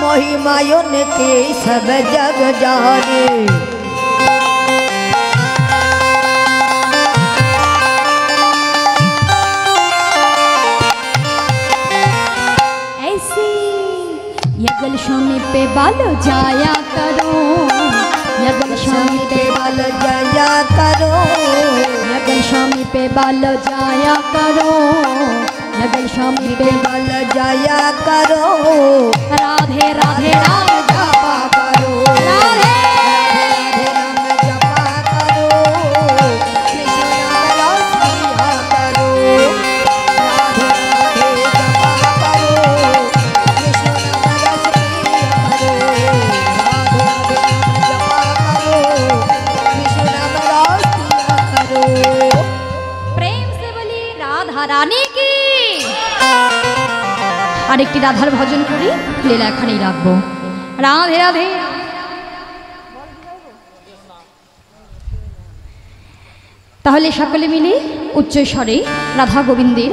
महिमायुन के सब जग जाने। ऐसी यगल स्वामी पे बालो जाया करो, यगल स्वामी पे बाल जाया करो, यगल स्वामी पे बालो जाया करो, यगल स्वामी पे बाल जाया करो। राधे राधे राम जपा करो, राधे राधे राम जपा करो, कृष्ण नाम रसिया करो। राधे राधे जपा करो, कृष्ण नाम रसिया करो। राधे राधे जपा करो, कृष्ण नाम रसिया करो। प्रेम से बोली राधा रानी की। আরেকটি রাধার ভজন করি, লীলা এখানেই রাখবো। রাধে রাধে। তাহলে সকলে মিলে উচ্চ স্বরে রাধা গোবিন্দের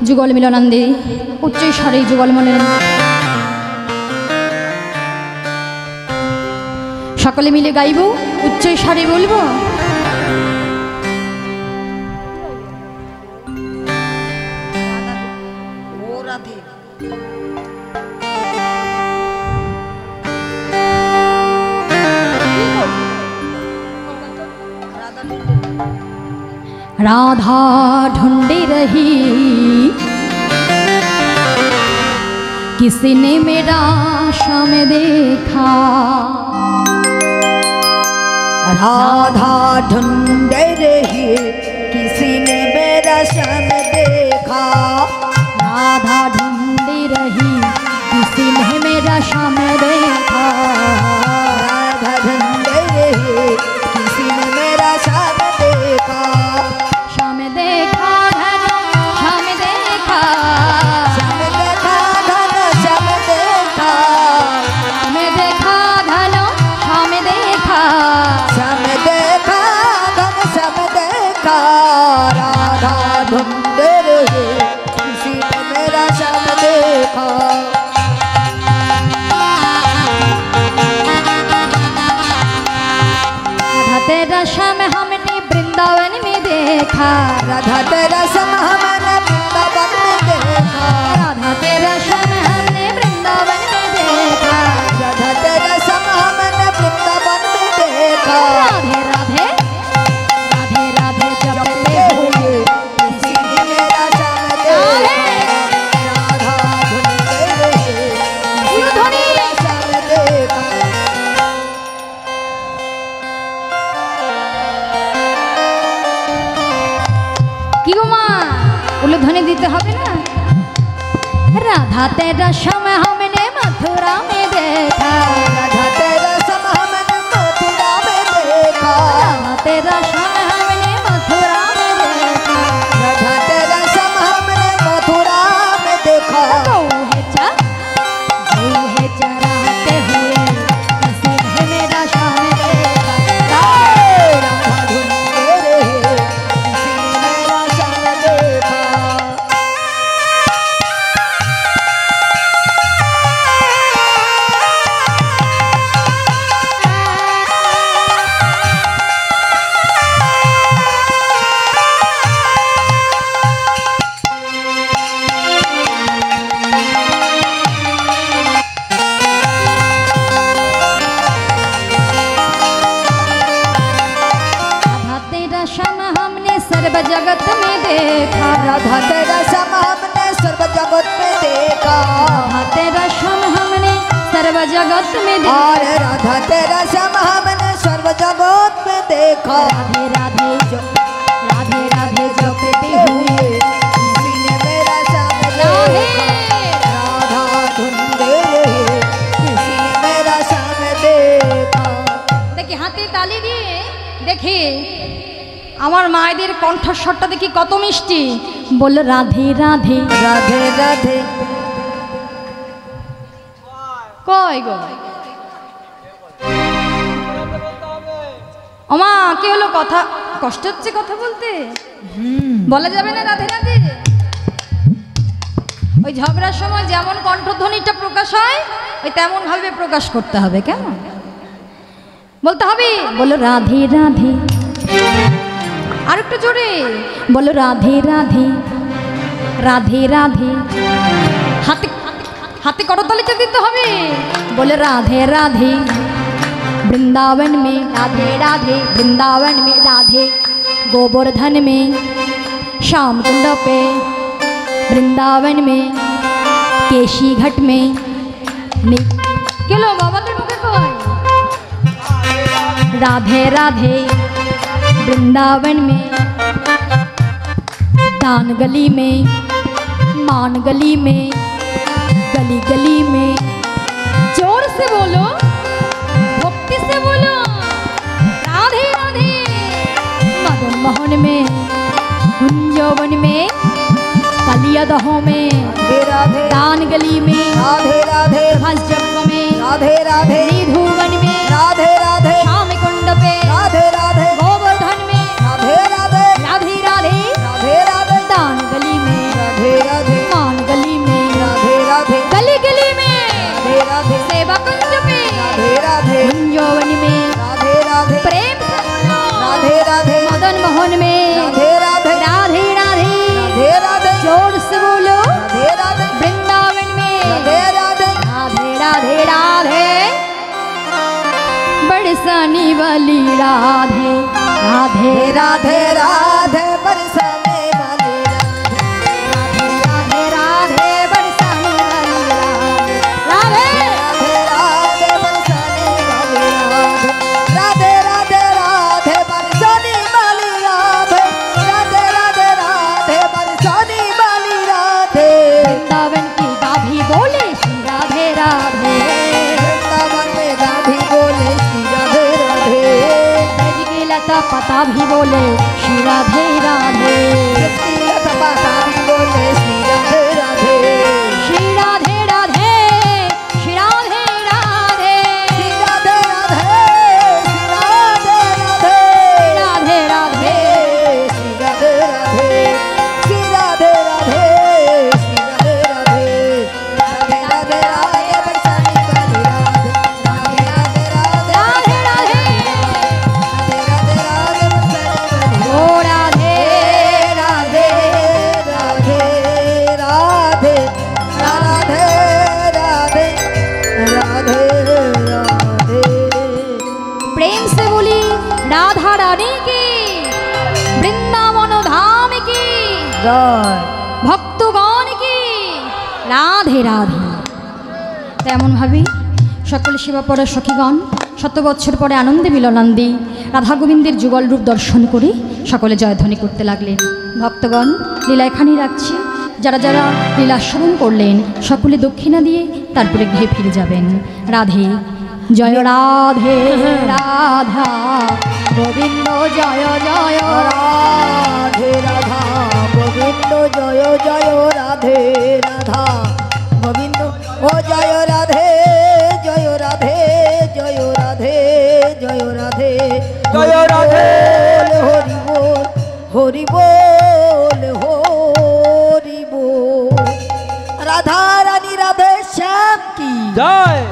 যুগল মিলনান্দে উচ্চ স্বরে যুগল মিলন, সকলে মিলে গাইব, উচ্চ স্বরে বলবো। राधा ढूंढे रही, किसी ने मेरा शाम देखा। राधा ढूंढे रही, किसी ने मेरा शाम देखा। राधा ढूंढे रही, किसी ने मेरा शाम देखा। राधा ढूंढे रही, किसी ने मेरा शाम देखा। शाम देखा धन शाम देखा, शाम देखा धन शाम देखा। शाम देखा धन शाम देखा। शाम देखा धन शाम देखा। राधा ढूंढे रही, किसी ने मेरा शाम देखा। राधा तेरा शाम हमने वृंदावन में देखा। राधा तेरा सम हमने वृंदावन में देखा। राधा तेरा शाम हमने वृंदावन में देखा। राधा तेरा सम हमने वृंदावन में देखा। राधे राधे राधे राधे जपते हुए किसी ने मेरा शाम देखा। राधा ढूंढे रही, किसी ने मेरा शाम देखा। কি গো মা উলুধ্বনি দিতে হবে না। राधा तेरा शाम हमने मथुरा में देखा। राधा तेरा सम हमने मथुरा में देखा। राधा तेरा शाम हमने मथुरा में देखा। राधा तेरा सम हमने मथुरा में देखा। गऊ है चराते हुए किसी ने मेरा शाम देखा। राधा ढूंढे रही, किसी ने मेरा शाम देखा। राधा तेरा शाम हमने सर्व जगत में देखा। राधा तेरा सम हमने सर्व जगत में देखा। राधा तेरा शाम हमने सर्व जगत में देखा। और राधा तेरा सम हमने सर्व जगत में देखा। राधे राधे राधे राधे जपते हुए किसी ने मेरा शाम राधे देखा। राधा ढूंढे रही, किसी ने मेरा शाम देखा। দেখি হাতে তালি দিয়ে দেখি আমার মায়েদের কণ্ঠস্বরটা দেখি কত মিষ্টি। বল রাধে রাধে राधे राधे কয় গো ওমা কি হলো, কথা কষ্ট হচ্ছে কথা বলতে? বলা যাবে না রাধে রাধে? ওই ঝগড়ার সময় যেমন কণ্ঠধ্বনিটা প্রকাশ হয় ওই তেমন ভাবে প্রকাশ করতে হবে, কেমন বলতে হবে? বলো রাধে রাধে, আর একটু জোরে বলো রাধে রাধে, রাধে রাধে। হাতে হাতে করতালিটা দিতে হবে, বলে राधे राधे वृंदावन में राधे राधे, वृंदावन में राधे, गोवर्धन में श्याम कुंड पे, वृंदावन में केशी घाट में केलो बाबा तो मुखे कौन राधे राधे, वृंदावन में दान गली में, मान गली में, गली गली में। जोर से बोलो, भक्ति से बोलो, राधे राधे। मदन मोहन में, कुंजवन में, कलियादहों में, राधे दान गली में, राधे राधे, भजप में, राधे राधे, निधुवन में, राधे राधे, श्याम कुंड पे, राधे राधे, गोवर्धन में, राधे राधे, राधे राधे, राधे राधे, दान गली में, राधे राधे, मान गली में, राधे राधे, गली गली में, राधे राधे, सेवा कुंज में, राधे राधे, कुंजवन में, राधे राधे, प्रेम से बोलो, राधे राधे, मदन मोहन में, राधे राधे, राधे राधे, राधे राधे, जोर से बोलो, राधे राधे, वृंदावन में, राधे राधे, राधे राधे राधे, बरसाने वाली राधे राधे राधे राधे, बरसाने वाली राधे राधे, बरसाने वाली राधे राधे राधे, बरसाने वाली राधे, राधे राधे, बरसाने वाली राधे, राधे राधे, राधे बरसाने वाली राधे। वृंदावन की गाभी बोले श्री राधे राधे, वृंदावन में गाधी बोले श्री राधे राधे, ब्रज की लता पता भी बोले श्री राधे राधे, इसकी लता पाता भी बोले श्री राधे राधे, श्री राधे राधे, श्री राधे राधे, श्री राधे राधे, श्री राधे राधे, राधे राधे, श्री राधे राधे, श्री राधे राधे, श्री राधे राधे, राधे राधे, बरसाने वाली राधे, राधे राधे, राधे राधे, राधे राधे, बरसाने वाली ओ राधे राधे राधे, राधे राधे, राधे राधे, राधे। प्रेम से बोली राधा रानी की, वृंदावन धाम की, जय ভক্তগণ কি রাধে রাধে। তেমন ভাবে সকল সেবাপরা সখীগণ শত বৎসর পরে আনন্দে মিলনান্দি রাধা গোবিন্দের যুগল রূপ দর্শন করে সকলে জয়ধ্বনি করতে লাগলেন। ভক্তগণ লীলা এখানেই রাখছি, যারা যারা লীলা স্মরণ করলেন সকলে দক্ষিণা দিয়ে তারপরে গৃহে ফিরে যাবেন। রাধে জয় রাধে রাধা গোবিন্দ জয় জয় রাধে রাধা গোবিন্দ জয় জয় রাধে রাধা গোবিন্দ ও জয় রাধে জয় রাধে জয় রাধে জয় রাধে জয় রাধে হরি বল হরি বল হরি বল রাধা রানী রাধে শ্যাম কি জয়।